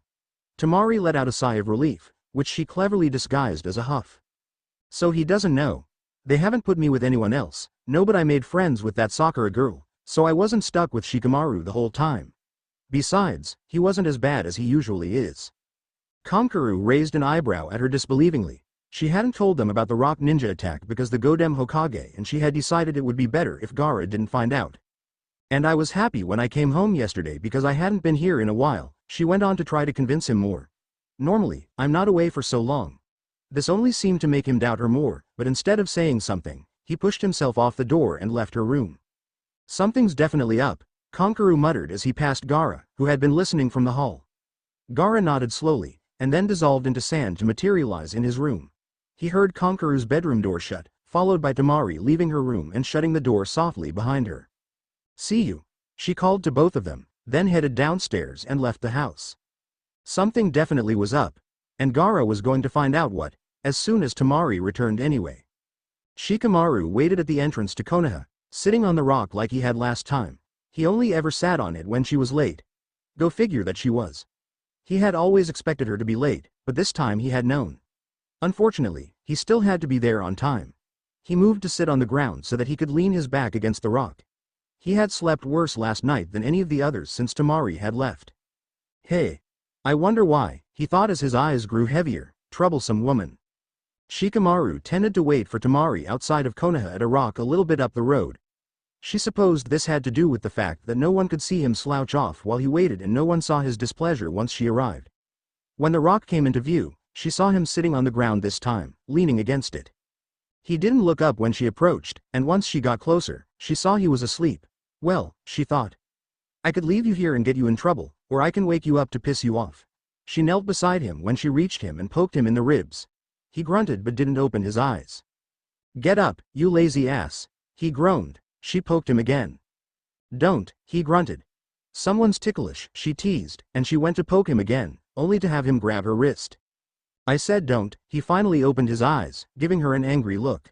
Temari let out a sigh of relief, which she cleverly disguised as a huff. So he doesn't know. They haven't put me with anyone else, no, but I made friends with that Sakura girl, so I wasn't stuck with Shikamaru the whole time. Besides, he wasn't as bad as he usually is. Kankaru raised an eyebrow at her disbelievingly. She hadn't told them about the rock ninja attack because the Godem Hokage and she had decided it would be better if Gaara didn't find out. And I was happy when I came home yesterday because I hadn't been here in a while, she went on to try to convince him more. Normally, I'm not away for so long. This only seemed to make him doubt her more, but instead of saying something, he pushed himself off the door and left her room. Something's definitely up, Kankaru muttered as he passed Gaara, who had been listening from the hall. Gaara nodded slowly, and then dissolved into sand to materialize in his room. He heard Kankaru's bedroom door shut, followed by Temari leaving her room and shutting the door softly behind her. See you, she called to both of them, then headed downstairs and left the house. Something definitely was up, and Gaara was going to find out what, as soon as Temari returned anyway. Shikamaru waited at the entrance to Konoha, sitting on the rock like he had last time. He only ever sat on it when she was late. Go figure that she was. He had always expected her to be late, but this time he had known. Unfortunately, he still had to be there on time. He moved to sit on the ground so that he could lean his back against the rock. He had slept worse last night than any of the others since Temari had left. Hey. I wonder why, he thought as his eyes grew heavier, troublesome woman. Shikamaru tended to wait for Temari outside of Konoha at a rock a little bit up the road. She supposed this had to do with the fact that no one could see him slouch off while he waited and no one saw his displeasure once she arrived. When the rock came into view, she saw him sitting on the ground this time, leaning against it. He didn't look up when she approached, and once she got closer, she saw he was asleep. Well, she thought. I could leave you here and get you in trouble, or I can wake you up to piss you off. She knelt beside him when she reached him and poked him in the ribs. He grunted but didn't open his eyes. Get up, you lazy ass, he groaned. She poked him again. Don't, he grunted. Someone's ticklish, she teased, and she went to poke him again, only to have him grab her wrist. I said don't, he finally opened his eyes, giving her an angry look.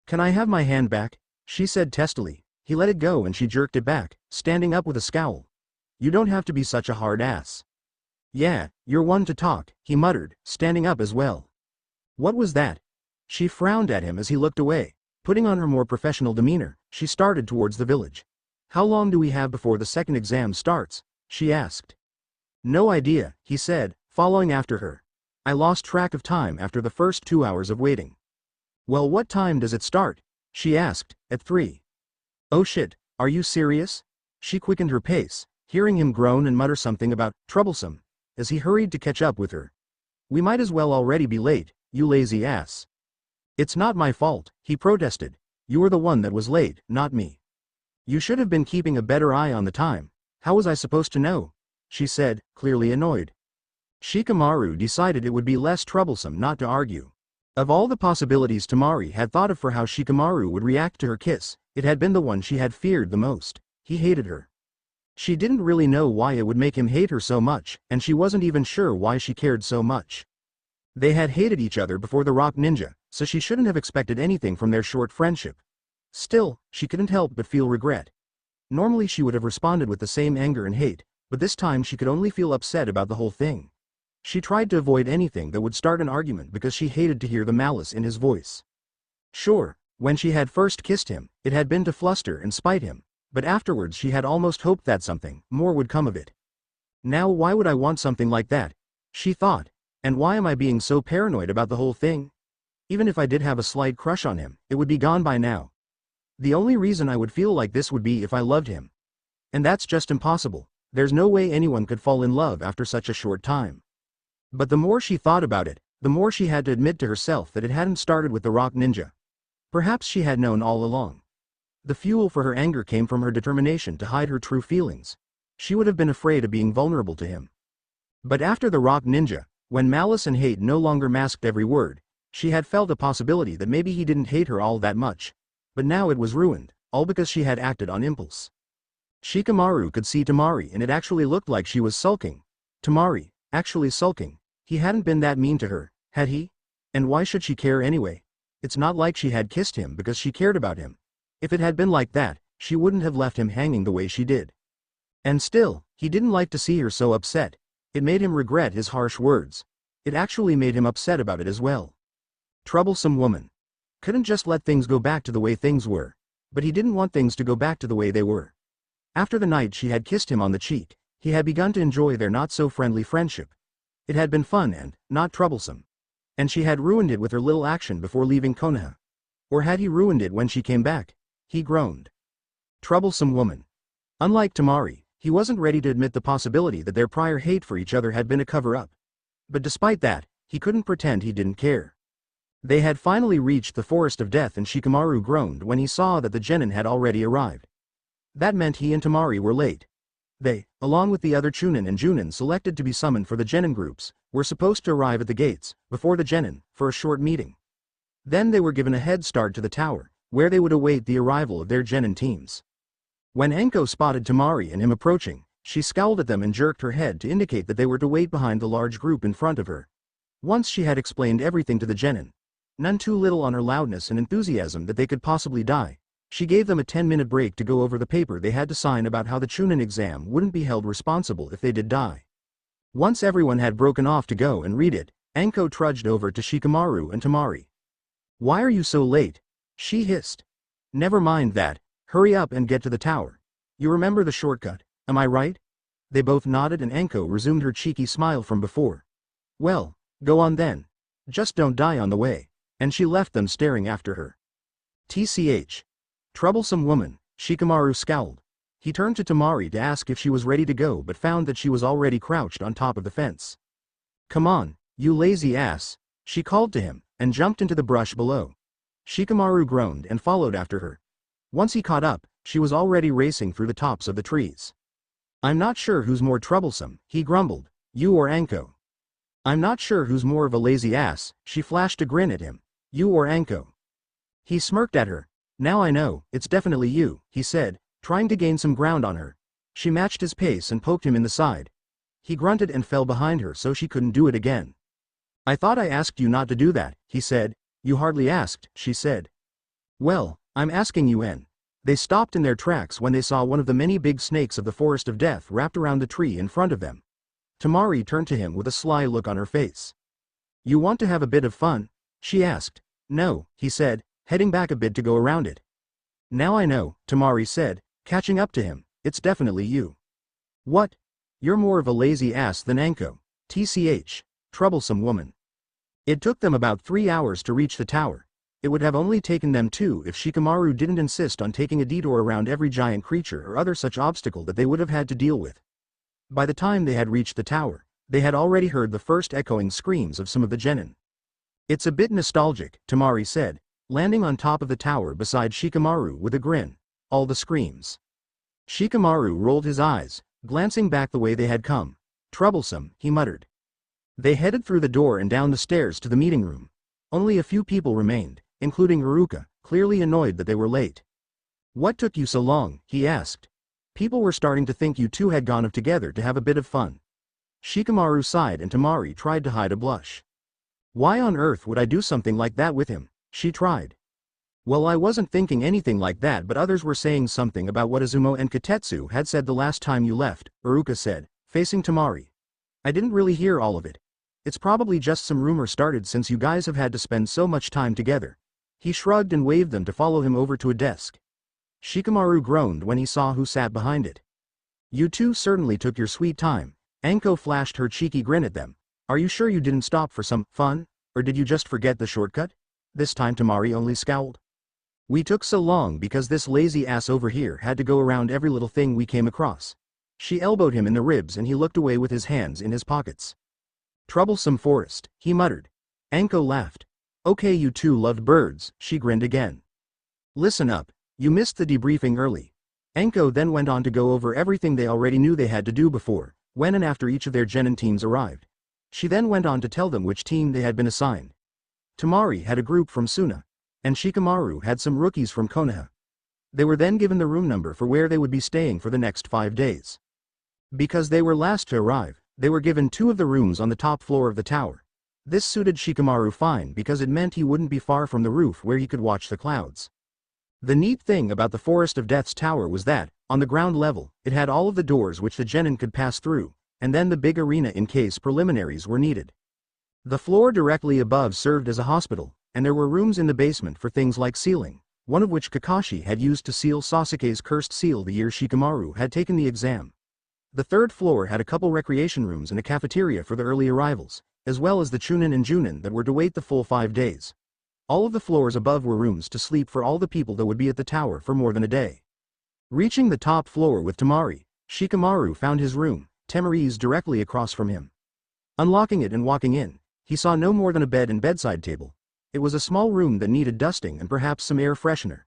Can I have my hand back? She said testily. He let it go and she jerked it back, standing up with a scowl. You don't have to be such a hard ass. Yeah, you're one to talk, he muttered, standing up as well. What was that? She frowned at him as he looked away. Putting on her more professional demeanor, she started towards the village. How long do we have before the second exam starts? She asked. No idea, he said, following after her. I lost track of time after the first 2 hours of waiting. Well, what time does it start? She asked, at 3. Oh shit, are you serious? She quickened her pace, hearing him groan and mutter something about troublesome, as he hurried to catch up with her. We might as well already be late, you lazy ass. It's not my fault, he protested. You were the one that was late, not me. You should have been keeping a better eye on the time. How was I supposed to know? She said, clearly annoyed. Shikamaru decided it would be less troublesome not to argue. Of all the possibilities Temari had thought of for how Shikamaru would react to her kiss, it had been the one she had feared the most. He hated her. She didn't really know why it would make him hate her so much, and she wasn't even sure why she cared so much. They had hated each other before the Rock Ninja, so she shouldn't have expected anything from their short friendship. Still, she couldn't help but feel regret. Normally she would have responded with the same anger and hate, but this time she could only feel upset about the whole thing. She tried to avoid anything that would start an argument because she hated to hear the malice in his voice. Sure, when she had first kissed him, it had been to fluster and spite him, but afterwards she had almost hoped that something more would come of it. Now why would I want something like that? She thought, and why am I being so paranoid about the whole thing? Even if I did have a slight crush on him, it would be gone by now. The only reason I would feel like this would be if I loved him. And that's just impossible. There's no way anyone could fall in love after such a short time. But the more she thought about it, the more she had to admit to herself that it hadn't started with the Rock Ninja. Perhaps she had known all along. The fuel for her anger came from her determination to hide her true feelings. She would have been afraid of being vulnerable to him. But after the Rock Ninja, when malice and hate no longer masked every word, she had felt a possibility that maybe he didn't hate her all that much. But now it was ruined, all because she had acted on impulse. Shikamaru could see Temari and it actually looked like she was sulking. Temari, actually sulking. He hadn't been that mean to her, had he? And why should she care anyway? It's not like she had kissed him because she cared about him. If it had been like that, she wouldn't have left him hanging the way she did. And still, he didn't like to see her so upset. It made him regret his harsh words. It actually made him upset about it as well. Troublesome woman. Couldn't just let things go back to the way things were. But he didn't want things to go back to the way they were. After the night she had kissed him on the cheek, he had begun to enjoy their not-so-friendly friendship. It had been fun and not troublesome. And she had ruined it with her little action before leaving Konoha. Or had he ruined it when she came back? He groaned. Troublesome woman. Unlike Temari, he wasn't ready to admit the possibility that their prior hate for each other had been a cover-up. But despite that, he couldn't pretend he didn't care. They had finally reached the Forest of Death and Shikamaru groaned when he saw that the genin had already arrived. That meant he and Temari were late. They, along with the other Chunin and Junin selected to be summoned for the genin groups, were supposed to arrive at the gates, before the genin, for a short meeting. Then they were given a head start to the tower, where they would await the arrival of their genin teams. When Anko spotted Temari and him approaching, she scowled at them and jerked her head to indicate that they were to wait behind the large group in front of her. Once she had explained everything to the genin, none too little on her loudness and enthusiasm that they could possibly die, she gave them a 10-minute break to go over the paper they had to sign about how the Chunin exam wouldn't be held responsible if they did die. Once everyone had broken off to go and read it, Anko trudged over to Shikamaru and Temari. Why are you so late? She hissed. Never mind that, hurry up and get to the tower. You remember the shortcut, am I right? They both nodded and Anko resumed her cheeky smile from before. Well, go on then. Just don't die on the way. And she left them staring after her. TCH. Troublesome woman, Shikamaru scowled. He turned to Temari to ask if she was ready to go but found that she was already crouched on top of the fence. Come on, you lazy ass, she called to him, and jumped into the brush below. Shikamaru groaned and followed after her. Once he caught up, she was already racing through the tops of the trees. I'm not sure who's more troublesome, he grumbled, you or Anko. I'm not sure who's more of a lazy ass, she flashed a grin at him, you or Anko. He smirked at her. Now I know, it's definitely you, he said, trying to gain some ground on her. She matched his pace and poked him in the side. He grunted and fell behind her so she couldn't do it again. I thought I asked you not to do that, he said. You hardly asked, she said. Well, I'm asking you N. They stopped in their tracks when they saw one of the many big snakes of the Forest of Death wrapped around the tree in front of them. Temari turned to him with a sly look on her face. "You want to have a bit of fun?" she asked. "No," he said, heading back a bit to go around it. "Now I know," Temari said, catching up to him, "it's definitely you." "What? You're more of a lazy ass than Anko. TCH. Troublesome woman." It took them about 3 hours to reach the tower. It would have only taken them 2 if Shikamaru didn't insist on taking a detour around every giant creature or other such obstacle that they would have had to deal with. By the time they had reached the tower, they had already heard the first echoing screams of some of the genin. "It's a bit nostalgic," Temari said, landing on top of the tower beside Shikamaru with a grin. "All the screams." Shikamaru rolled his eyes, glancing back the way they had come. "Troublesome," he muttered. They headed through the door and down the stairs to the meeting room. Only a few people remained, including Haruka, clearly annoyed that they were late. "What took you so long?" he asked. "People were starting to think you two had gone off together to have a bit of fun." Shikamaru sighed and Temari tried to hide a blush. "Why on earth would I do something like that with him?" she tried. "Well, I wasn't thinking anything like that, but others were saying something about what Izumo and Katetsu had said the last time you left," Haruka said, facing Temari. "I didn't really hear all of it. It's probably just some rumor started since you guys have had to spend so much time together." He shrugged and waved them to follow him over to a desk. Shikamaru groaned when he saw who sat behind it. "You two certainly took your sweet time." Anko flashed her cheeky grin at them. "Are you sure you didn't stop for some fun? Or did you just forget the shortcut?" This time Temari only scowled. "We took so long because this lazy ass over here had to go around every little thing we came across." She elbowed him in the ribs and he looked away with his hands in his pockets. "Troublesome forest," he muttered. Anko laughed. "Okay, you two loved birds," she grinned again. "Listen up, you missed the debriefing early." Anko then went on to go over everything they already knew they had to do before, when and after each of their genin teams arrived. She then went on to tell them which team they had been assigned. Temari had a group from Suna, and Shikamaru had some rookies from Konoha. They were then given the room number for where they would be staying for the next 5 days. Because they were last to arrive, they were given 2 of the rooms on the top floor of the tower. This suited Shikamaru fine because it meant he wouldn't be far from the roof where he could watch the clouds. The neat thing about the Forest of Death's tower was that, on the ground level, it had all of the doors which the genin could pass through, and then the big arena in case preliminaries were needed. The floor directly above served as a hospital, and there were rooms in the basement for things like sealing, one of which Kakashi had used to seal Sasuke's cursed seal the year Shikamaru had taken the exam. The 3rd floor had a couple recreation rooms and a cafeteria for the early arrivals, as well as the Chunin and Junin that were to wait the full 5 days. All of the floors above were rooms to sleep for all the people that would be at the tower for more than a day. Reaching the top floor with Temari, Shikamaru found his room, Temari's directly across from him. Unlocking it and walking in, he saw no more than a bed and bedside table. It was a small room that needed dusting and perhaps some air freshener.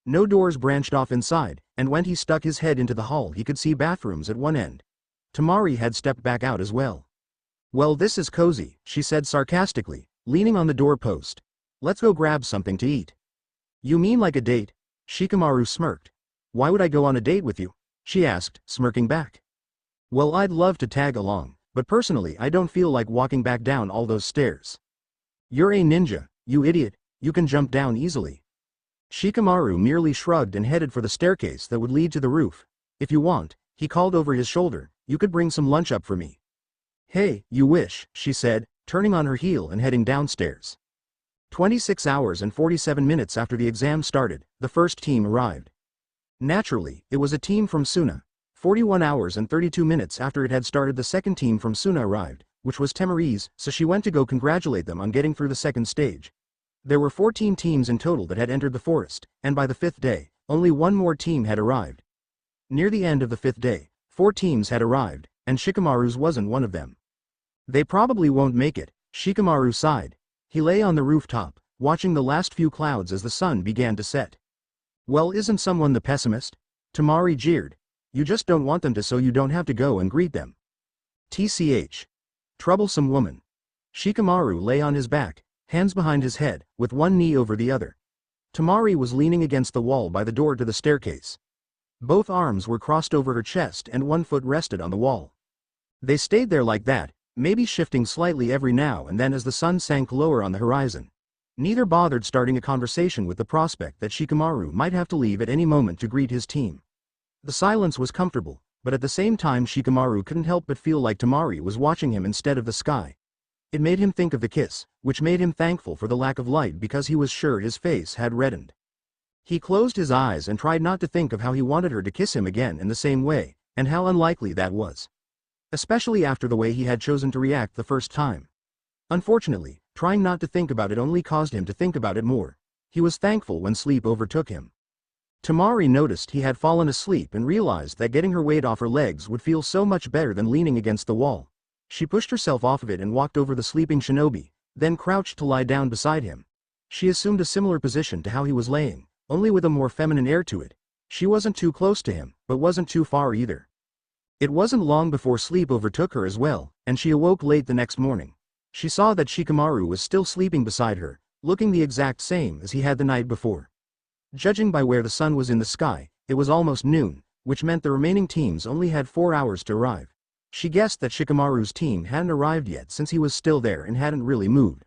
No doors branched off inside, and when he stuck his head into the hall he could see bathrooms at one end. Temari had stepped back out as well. "Well, this is cozy," she said sarcastically, leaning on the doorpost. "Let's go grab something to eat." "You mean like a date?" Shikamaru smirked. "Why would I go on a date with you?" she asked, smirking back. "Well, I'd love to tag along, but personally I don't feel like walking back down all those stairs." "You're a ninja, you idiot, you can jump down easily." Shikamaru merely shrugged and headed for the staircase that would lead to the roof. "If you want," he called over his shoulder, "you could bring some lunch up for me." "Hey, you wish," she said, turning on her heel and heading downstairs. 26 hours and 47 minutes after the exam started, the first team arrived. Naturally, it was a team from Suna. 41 hours and 32 minutes after it had started, the second team from Suna arrived, which was Temari's, so she went to go congratulate them on getting through the second stage. There were 14 teams in total that had entered the forest, and by the 5th day, only one more team had arrived. Near the end of the 5th day, 4 teams had arrived, and Shikamaru's wasn't one of them. "They probably won't make it," Shikamaru sighed. He lay on the rooftop, watching the last few clouds as the sun began to set. "Well, isn't someone the pessimist?" Temari jeered. "You just don't want them to, so you don't have to go and greet them." TCH. Troublesome woman. Shikamaru lay on his back, hands behind his head, with one knee over the other. Temari was leaning against the wall by the door to the staircase. Both arms were crossed over her chest and one foot rested on the wall. They stayed there like that, maybe shifting slightly every now and then as the sun sank lower on the horizon. Neither bothered starting a conversation with the prospect that Shikamaru might have to leave at any moment to greet his team. The silence was comfortable, but at the same time Shikamaru couldn't help but feel like Temari was watching him instead of the sky. It made him think of the kiss, which made him thankful for the lack of light because he was sure his face had reddened. He closed his eyes and tried not to think of how he wanted her to kiss him again in the same way, and how unlikely that was. Especially after the way he had chosen to react the first time. Unfortunately, trying not to think about it only caused him to think about it more. He was thankful when sleep overtook him. Temari noticed he had fallen asleep and realized that getting her weight off her legs would feel so much better than leaning against the wall. She pushed herself off of it and walked over the sleeping shinobi, then crouched to lie down beside him. She assumed a similar position to how he was laying, only with a more feminine air to it. She wasn't too close to him, but wasn't too far either. It wasn't long before sleep overtook her as well, and she awoke late the next morning. She saw that Shikamaru was still sleeping beside her, looking the exact same as he had the night before. Judging by where the sun was in the sky, it was almost noon, which meant the remaining teams only had 4 hours to arrive. She guessed that Shikamaru's team hadn't arrived yet since he was still there and hadn't really moved.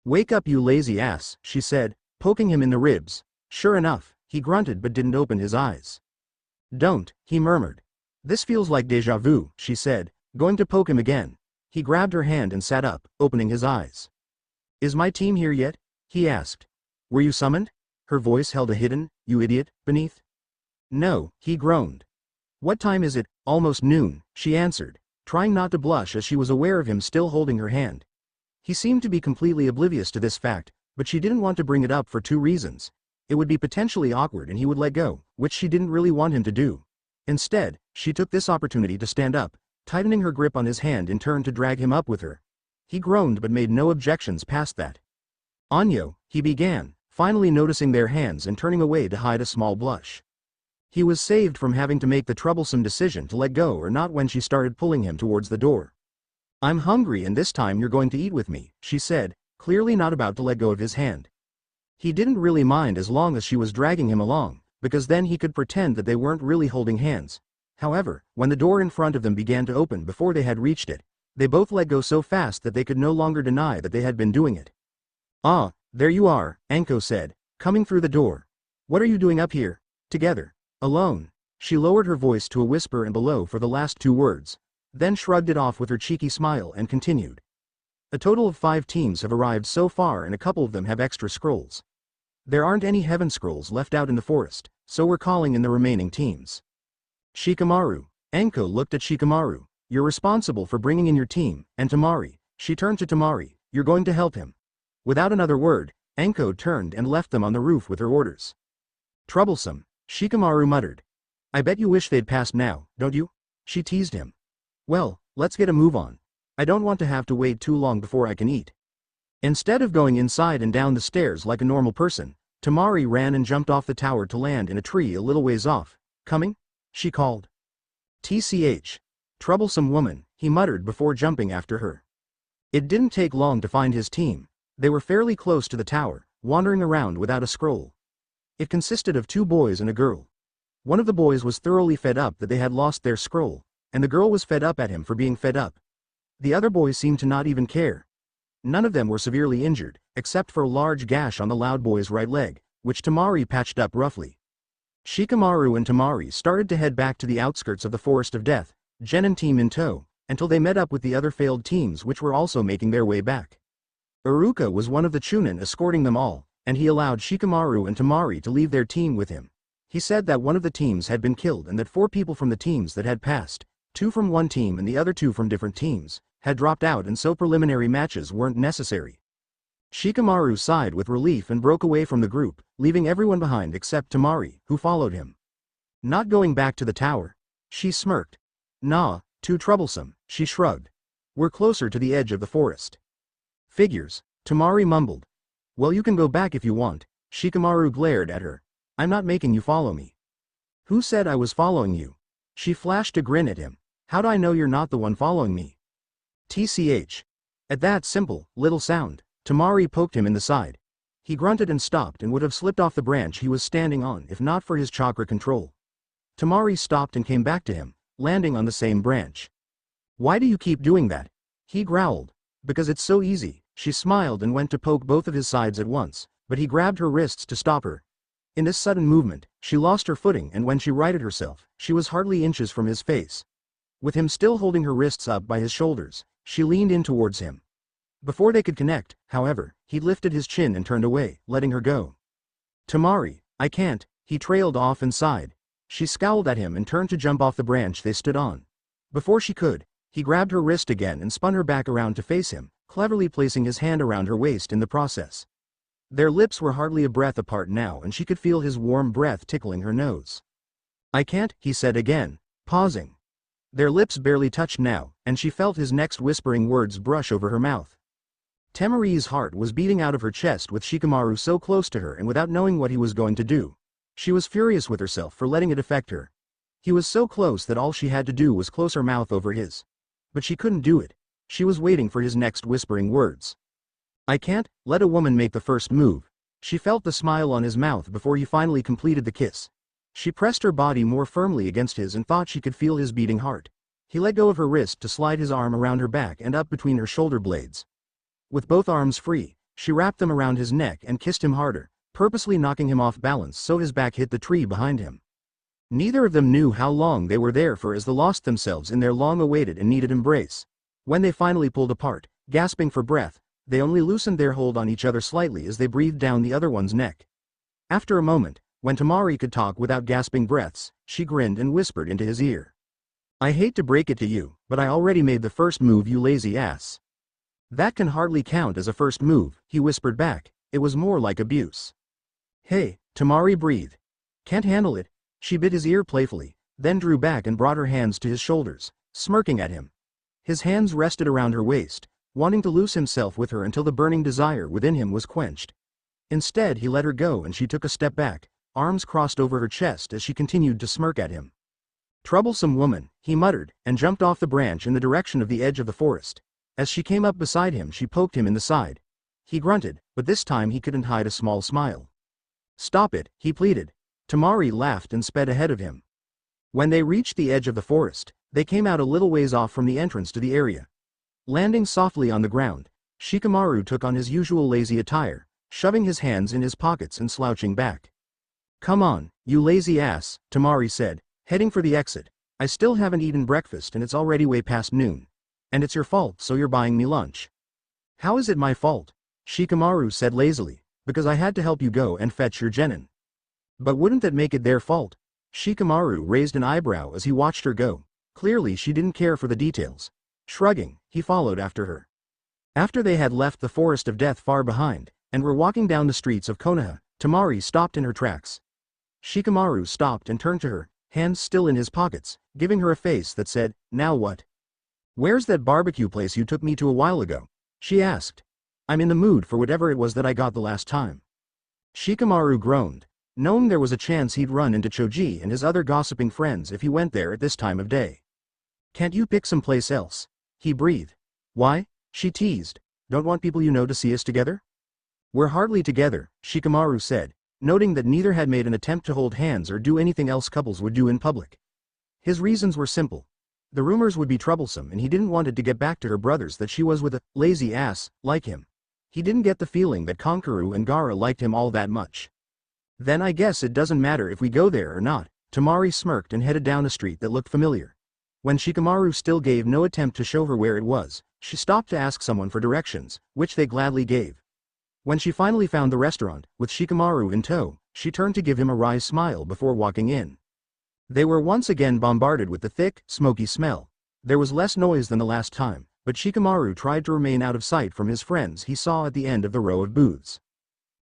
"Wake up, you lazy ass," she said, poking him in the ribs. Sure enough, he grunted but didn't open his eyes. "Don't," he murmured. "This feels like déjà vu," she said, going to poke him again. He grabbed her hand and sat up, opening his eyes. "Is my team here yet?" he asked. "Were you summoned?" Her voice held a hidden, "You idiot," beneath. "No," he groaned. "What time is it?" "Almost noon," she answered, trying not to blush as she was aware of him still holding her hand. He seemed to be completely oblivious to this fact, but she didn't want to bring it up for 2 reasons. It would be potentially awkward and he would let go, which she didn't really want him to do. Instead, she took this opportunity to stand up, tightening her grip on his hand in turn to drag him up with her. He groaned but made no objections past that. "Anyo," he began, finally noticing their hands and turning away to hide a small blush. He was saved from having to make the troublesome decision to let go or not when she started pulling him towards the door. "I'm hungry and this time you're going to eat with me," she said, clearly not about to let go of his hand. He didn't really mind as long as she was dragging him along, because then he could pretend that they weren't really holding hands. However, when the door in front of them began to open before they had reached it, they both let go so fast that they could no longer deny that they had been doing it. "Ah, there you are," Anko said, coming through the door. "What are you doing up here? Together? Alone?" She lowered her voice to a whisper and below for the last 2 words, then shrugged it off with her cheeky smile and continued. "A total of 5 teams have arrived so far and a couple of them have extra scrolls. There aren't any heaven scrolls left out in the forest, so we're calling in the remaining teams." "Shikamaru." Anko looked at Shikamaru. "You're responsible for bringing in your team, and Temari." She turned to Temari. "You're going to help him." Without another word, Anko turned and left them on the roof with her orders. "Troublesome," Shikamaru muttered. "I bet you wish they'd passed now, don't you?" She teased him. "Well, let's get a move on. I don't want to have to wait too long before I can eat." Instead of going inside and down the stairs like a normal person, Temari ran and jumped off the tower to land in a tree a little ways off. "Coming?" she called. "TCH. Troublesome woman," he muttered before jumping after her. It didn't take long to find his team. They were fairly close to the tower, wandering around without a scroll. It consisted of 2 boys and a girl. One of the boys was thoroughly fed up that they had lost their scroll, and the girl was fed up at him for being fed up. The other boy seemed to not even care. None of them were severely injured, except for a large gash on the loud boy's right leg, which Temari patched up roughly. Shikamaru and Temari started to head back to the outskirts of the Forest of Death, Genin team in tow, until they met up with the other failed teams which were also making their way back. Iruka was one of the Chunin escorting them all, and he allowed Shikamaru and Temari to leave their team with him. He said that one of the teams had been killed and that 4 people from the teams that had passed, 2 from one team and the other 2 from different teams, had dropped out and so preliminary matches weren't necessary. Shikamaru sighed with relief and broke away from the group, leaving everyone behind except Temari, who followed him. "Not going back to the tower?" She smirked. "Nah, too troublesome," she shrugged. "We're closer to the edge of the forest." "Figures," Temari mumbled. "Well, you can go back if you want." Shikamaru glared at her. "I'm not making you follow me." "Who said I was following you?" She flashed a grin at him. "How'd I know you're not the one following me?" TCH. At that simple, little sound, Temari poked him in the side. He grunted and stopped and would have slipped off the branch he was standing on if not for his chakra control. Temari stopped and came back to him, landing on the same branch. "Why do you keep doing that?" he growled. "Because it's so easy." She smiled and went to poke both of his sides at once, but he grabbed her wrists to stop her. In this sudden movement, she lost her footing, and when she righted herself, she was hardly inches from his face. With him still holding her wrists up by his shoulders, she leaned in towards him. Before they could connect, however, he lifted his chin and turned away, letting her go. "Temari, I can't," he trailed off and sighed. She scowled at him and turned to jump off the branch they stood on. Before she could, he grabbed her wrist again and spun her back around to face him, cleverly placing his hand around her waist in the process. Their lips were hardly a breath apart now, and she could feel his warm breath tickling her nose. "I can't," he said again, pausing. Their lips barely touched now, and she felt his next whispering words brush over her mouth. Temari's heart was beating out of her chest with Shikamaru so close to her and without knowing what he was going to do. She was furious with herself for letting it affect her. He was so close that all she had to do was close her mouth over his. But she couldn't do it. She was waiting for his next whispering words. "I can't let a woman make the first move." She felt the smile on his mouth before he finally completed the kiss. She pressed her body more firmly against his and thought she could feel his beating heart. He let go of her wrist to slide his arm around her back and up between her shoulder blades. With both arms free, she wrapped them around his neck and kissed him harder, purposely knocking him off balance so his back hit the tree behind him. Neither of them knew how long they were there for as they lost themselves in their long-awaited and needed embrace. When they finally pulled apart, gasping for breath, they only loosened their hold on each other slightly as they breathed down the other one's neck. After a moment, when Temari could talk without gasping breaths, she grinned and whispered into his ear. "I hate to break it to you, but I already made the first move, you lazy ass." "That can hardly count as a first move," he whispered back. It was more like abuse. "Hey," Temari breathed. "Can't handle it." She bit his ear playfully, then drew back and brought her hands to his shoulders, smirking at him. His hands rested around her waist, wanting to loose himself with her until the burning desire within him was quenched. Instead, he let her go and she took a step back, arms crossed over her chest as she continued to smirk at him. "Troublesome woman," he muttered, and jumped off the branch in the direction of the edge of the forest. As she came up beside him, she poked him in the side. He grunted, but this time he couldn't hide a small smile. "Stop it," he pleaded. Temari laughed and sped ahead of him. When they reached the edge of the forest, they came out a little ways off from the entrance to the area. Landing softly on the ground, Shikamaru took on his usual lazy attire, shoving his hands in his pockets and slouching back. "Come on, you lazy ass," Temari said, heading for the exit. "I still haven't eaten breakfast and it's already way past noon. And it's your fault, so you're buying me lunch." "How is it my fault?" Shikamaru said lazily. "Because I had to help you go and fetch your genin." "But wouldn't that make it their fault?" Shikamaru raised an eyebrow as he watched her go. Clearly she didn't care for the details. Shrugging, he followed after her. After they had left the forest of death far behind, and were walking down the streets of Konoha, Temari stopped in her tracks. Shikamaru stopped and turned to her, hands still in his pockets, giving her a face that said, "Now what?" "Where's that barbecue place you took me to a while ago?" she asked. "I'm in the mood for whatever it was that I got the last time." Shikamaru groaned, knowing there was a chance he'd run into Choji and his other gossiping friends if he went there at this time of day. "Can't you pick someplace else?" he breathed. "Why?" she teased. "Don't want people you know to see us together?" "We're hardly together," Shikamaru said, noting that neither had made an attempt to hold hands or do anything else couples would do in public. His reasons were simple. The rumors would be troublesome and he didn't want it to get back to her brothers that she was with a lazy ass like him. He didn't get the feeling that Konkaru and Gaara liked him all that much. "Then I guess it doesn't matter if we go there or not." Temari smirked and headed down a street that looked familiar. When Shikamaru still gave no attempt to show her where it was, she stopped to ask someone for directions, which they gladly gave. When she finally found the restaurant, with Shikamaru in tow, she turned to give him a wry smile before walking in. They were once again bombarded with the thick, smoky smell. There was less noise than the last time, but Shikamaru tried to remain out of sight from his friends he saw at the end of the row of booths.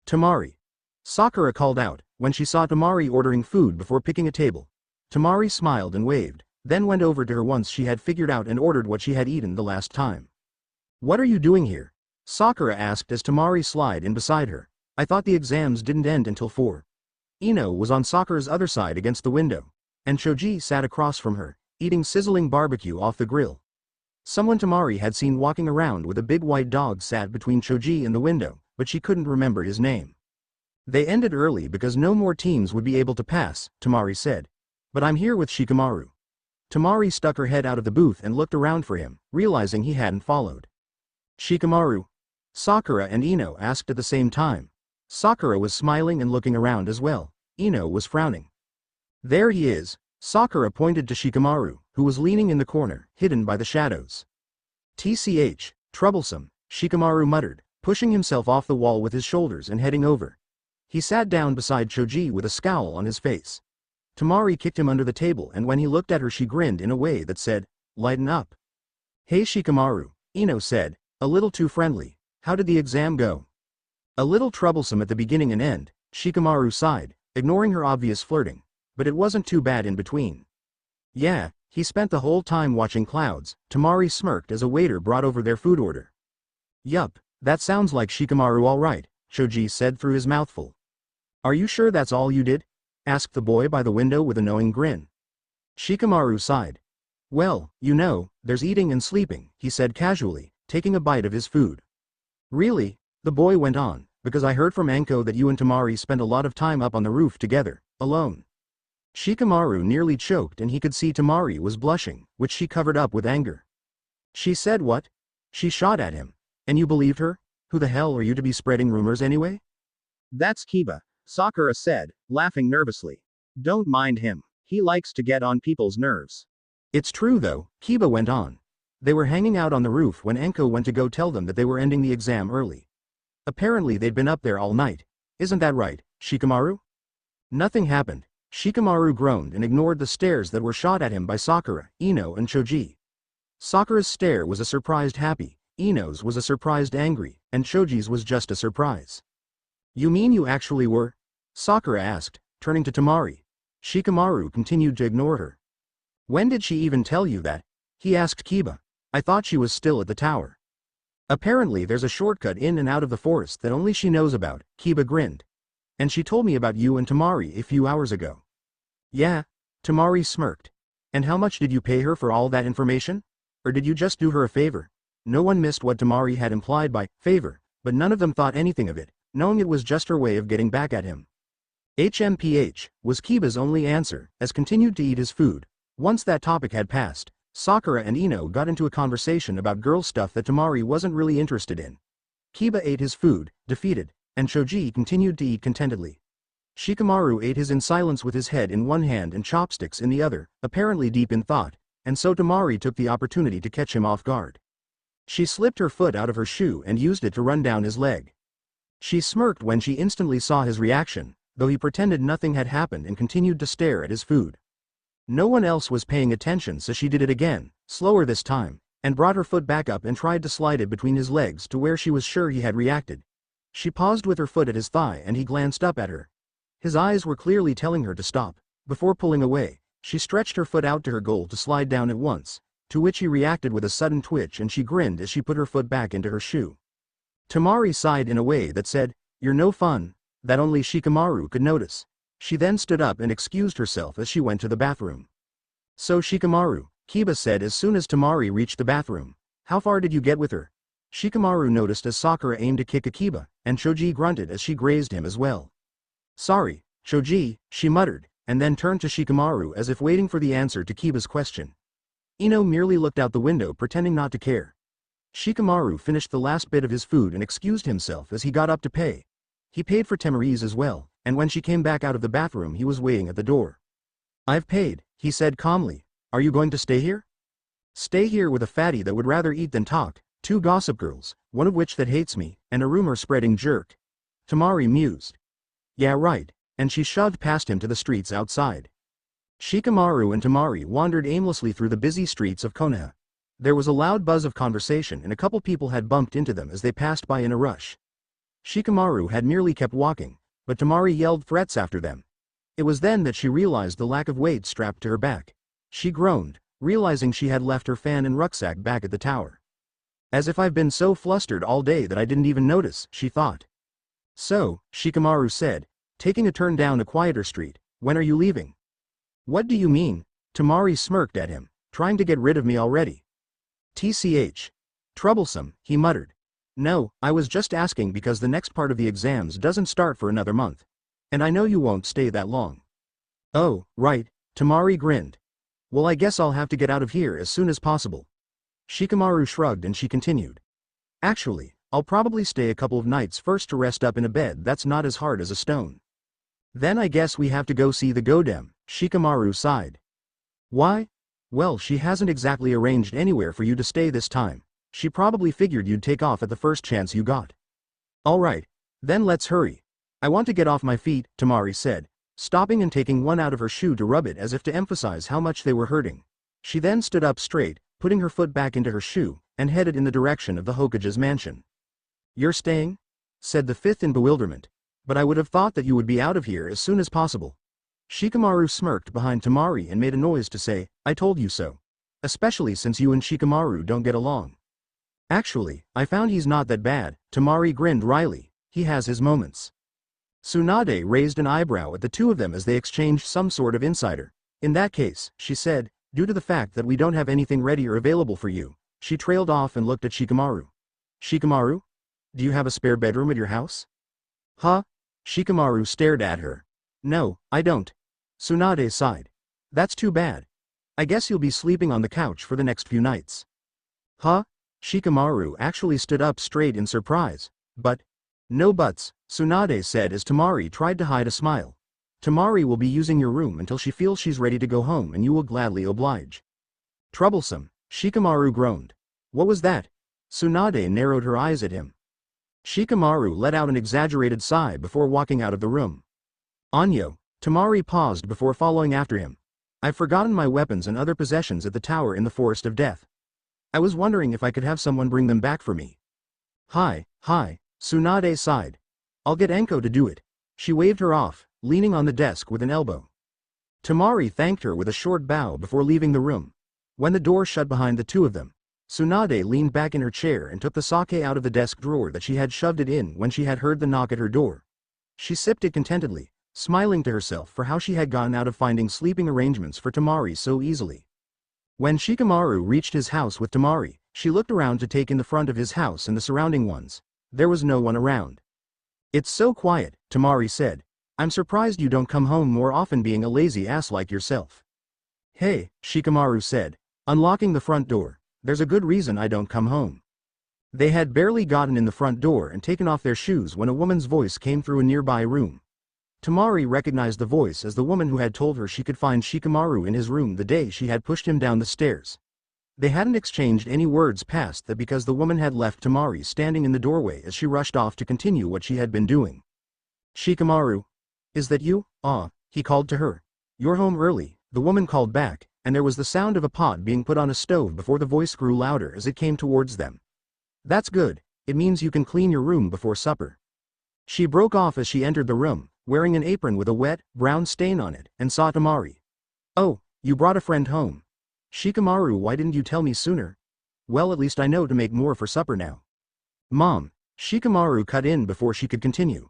"Temari!" Sakura called out, when she saw Temari ordering food before picking a table. Temari smiled and waved, then went over to her once she had figured out and ordered what she had eaten the last time. "What are you doing here?" Sakura asked as Temari slid in beside her. "I thought the exams didn't end until 4. Ino was on Sakura's other side against the window, and Choji sat across from her, eating sizzling barbecue off the grill. Someone Temari had seen walking around with a big white dog sat between Choji and the window, but she couldn't remember his name. "They ended early because no more teams would be able to pass," Temari said. "But I'm here with Shikamaru." Temari stuck her head out of the booth and looked around for him, realizing he hadn't followed. "Shikamaru?" Sakura and Ino asked at the same time. Sakura was smiling and looking around as well, Ino was frowning. There he is, Sakura pointed to Shikamaru, who was leaning in the corner, hidden by the shadows. TCH, troublesome, Shikamaru muttered, pushing himself off the wall with his shoulders and heading over. He sat down beside Choji with a scowl on his face. Temari kicked him under the table, and when he looked at her she grinned in a way that said, "Lighten up." "Hey Shikamaru," Ino said, a little too friendly, "how did the exam go?" "A little troublesome at the beginning and end," Shikamaru sighed, ignoring her obvious flirting, "but it wasn't too bad in between." "Yeah, he spent the whole time watching clouds," Temari smirked as a waiter brought over their food order. "Yup, that sounds like Shikamaru all right," Choji said through his mouthful. "Are you sure that's all you did?" asked the boy by the window with a knowing grin. Shikamaru sighed. "Well, you know, there's eating and sleeping," he said casually, taking a bite of his food. "Really?" the boy went on, "because I heard from Anko that you and Temari spent a lot of time up on the roof together, alone." Shikamaru nearly choked, and he could see Temari was blushing, which she covered up with anger. "She said what?" She shot at him. "And you believed her? Who the hell are you to be spreading rumors anyway?" "That's Kiba," Sakura said, laughing nervously. "Don't mind him. He likes to get on people's nerves." "It's true though," Kiba went on. "They were hanging out on the roof when Anko went to go tell them that they were ending the exam early. Apparently they'd been up there all night. Isn't that right, Shikamaru?" Nothing happened. Shikamaru groaned and ignored the stares that were shot at him by Sakura, Ino and Choji. Sakura's stare was a surprised happy, Ino's was a surprised angry, and Choji's was just a surprise. "You mean you actually were?" Sakura asked, turning to Temari. Shikamaru continued to ignore her. "When did she even tell you that?" he asked Kiba. "I thought she was still at the tower." "Apparently there's a shortcut in and out of the forest that only she knows about," Kiba grinned. "And she told me about you and Temari a few hours ago." "Yeah?" Temari smirked. "And how much did you pay her for all that information? Or did you just do her a favor?" No one missed what Temari had implied by favor, but none of them thought anything of it, knowing it was just her way of getting back at him. HMPH, was Kiba's only answer, as continued to eat his food. Once that topic had passed, Sakura and Ino got into a conversation about girl stuff that Temari wasn't really interested in. Kiba ate his food, defeated, and Choji continued to eat contentedly. Shikamaru ate his in silence with his head in one hand and chopsticks in the other, apparently deep in thought, and so Temari took the opportunity to catch him off guard. She slipped her foot out of her shoe and used it to run down his leg. She smirked when she instantly saw his reaction, though he pretended nothing had happened and continued to stare at his food. No one else was paying attention, so she did it again, slower this time, and brought her foot back up and tried to slide it between his legs to where she was sure he had reacted. She paused with her foot at his thigh and he glanced up at her. His eyes were clearly telling her to stop. Before pulling away, she stretched her foot out to her goal to slide down at once, to which he reacted with a sudden twitch, and she grinned as she put her foot back into her shoe. Temari sighed in a way that said, "You're no fun," that only Shikamaru could notice. She then stood up and excused herself as she went to the bathroom. "So Shikamaru," Kiba said as soon as Temari reached the bathroom, "how far did you get with her?" Shikamaru noticed as Sakura aimed to kick Akiba, and Choji grunted as she grazed him as well. "Sorry, Choji," she muttered, and then turned to Shikamaru as if waiting for the answer to Kiba's question. Ino merely looked out the window pretending not to care. Shikamaru finished the last bit of his food and excused himself as he got up to pay. He paid for Temari's as well, and when she came back out of the bathroom he was waiting at the door. "I've paid," he said calmly. "Are you going to stay here?" "Stay here with a fatty that would rather eat than talk, two gossip girls, one of which that hates me, and a rumor-spreading jerk," Temari mused. "Yeah right," and she shoved past him to the streets outside. Shikamaru and Temari wandered aimlessly through the busy streets of Konoha. There was a loud buzz of conversation and a couple people had bumped into them as they passed by in a rush. Shikamaru had merely kept walking, but Temari yelled threats after them. It was then that she realized the lack of weight strapped to her back. She groaned, realizing she had left her fan and rucksack back at the tower. "As if I've been so flustered all day that I didn't even notice," she thought. "So," Shikamaru said, taking a turn down a quieter street, "when are you leaving?" "What do you mean?" Temari smirked at him, "trying to get rid of me already?" "TCH. Troublesome," he muttered. "No, I was just asking because the next part of the exams doesn't start for another month. And I know you won't stay that long." "Oh, right," Temari grinned. "Well, I guess I'll have to get out of here as soon as possible." Shikamaru shrugged and she continued. "Actually, I'll probably stay a couple of nights first to rest up in a bed that's not as hard as a stone." Then I guess we have to go see the Godem, Shikamaru sighed. Why? Well, she hasn't exactly arranged anywhere for you to stay this time. She probably figured you'd take off at the first chance you got. Alright. Then let's hurry. I want to get off my feet, Temari said, stopping and taking one out of her shoe to rub it as if to emphasize how much they were hurting. She then stood up straight, putting her foot back into her shoe, and headed in the direction of the Hokage's mansion. You're staying? Said the fifth in bewilderment. But I would have thought that you would be out of here as soon as possible. Shikamaru smirked behind Temari and made a noise to say, I told you so. Especially since you and Shikamaru don't get along. Actually, I found he's not that bad, Temari grinned wryly. He has his moments. Tsunade raised an eyebrow at the two of them as they exchanged some sort of insider. In that case, she said, due to the fact that we don't have anything ready or available for you, she trailed off and looked at Shikamaru. Shikamaru? Do you have a spare bedroom at your house? Huh? Shikamaru stared at her. No, I don't. Tsunade sighed. That's too bad. I guess you'll be sleeping on the couch for the next few nights. Huh? Shikamaru actually stood up straight in surprise. But? No buts, Tsunade said as Temari tried to hide a smile. Temari will be using your room until she feels she's ready to go home and you will gladly oblige. Troublesome, Shikamaru groaned. What was that? Tsunade narrowed her eyes at him. Shikamaru let out an exaggerated sigh before walking out of the room. Anyo, Temari paused before following after him. I've forgotten my weapons and other possessions at the tower in the Forest of Death. I was wondering if I could have someone bring them back for me. Hi, Tsunade sighed. I'll get Enko to do it. She waved her off, leaning on the desk with an elbow. Temari thanked her with a short bow before leaving the room. When the door shut behind the two of them, Tsunade leaned back in her chair and took the sake out of the desk drawer that she had shoved it in when she had heard the knock at her door. She sipped it contentedly, smiling to herself for how she had gotten out of finding sleeping arrangements for Temari so easily. When Shikamaru reached his house with Temari, she looked around to take in the front of his house and the surrounding ones. There was no one around. It's so quiet, Temari said. I'm surprised you don't come home more often being a lazy ass like yourself. Hey, Shikamaru said, unlocking the front door. There's a good reason I don't come home. They had barely gotten in the front door and taken off their shoes when a woman's voice came through a nearby room. Temari recognized the voice as the woman who had told her she could find Shikamaru in his room the day she had pushed him down the stairs. They hadn't exchanged any words past that because the woman had left Temari standing in the doorway as she rushed off to continue what she had been doing. Shikamaru? Is that you? He called to her. You're home early, the woman called back, and there was the sound of a pot being put on a stove before the voice grew louder as it came towards them. That's good, it means you can clean your room before supper. She broke off as she entered the room, wearing an apron with a wet, brown stain on it, and saw Temari. Oh, you brought a friend home. Shikamaru, why didn't you tell me sooner? Well, at least I know to make more for supper now. Mom, Shikamaru cut in before she could continue.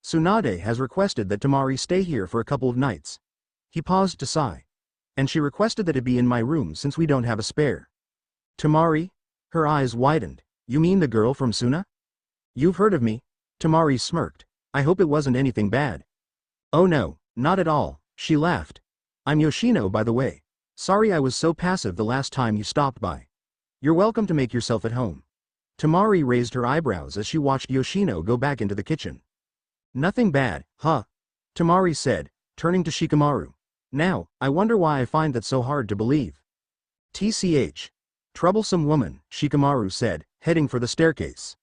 Tsunade has requested that Temari stay here for a couple of nights. He paused to sigh. And she requested that it be in my room since we don't have a spare. Temari? Her eyes widened. You mean the girl from Suna? You've heard of me? Temari smirked. I hope it wasn't anything bad. Oh no, not at all, she laughed. I'm Yoshino, by the way. Sorry I was so passive the last time you stopped by. You're welcome to make yourself at home. Temari raised her eyebrows as she watched Yoshino go back into the kitchen. Nothing bad, huh? Temari said, turning to Shikamaru. Now, I wonder why I find that so hard to believe. TCH. Troublesome woman, Shikamaru said, heading for the staircase.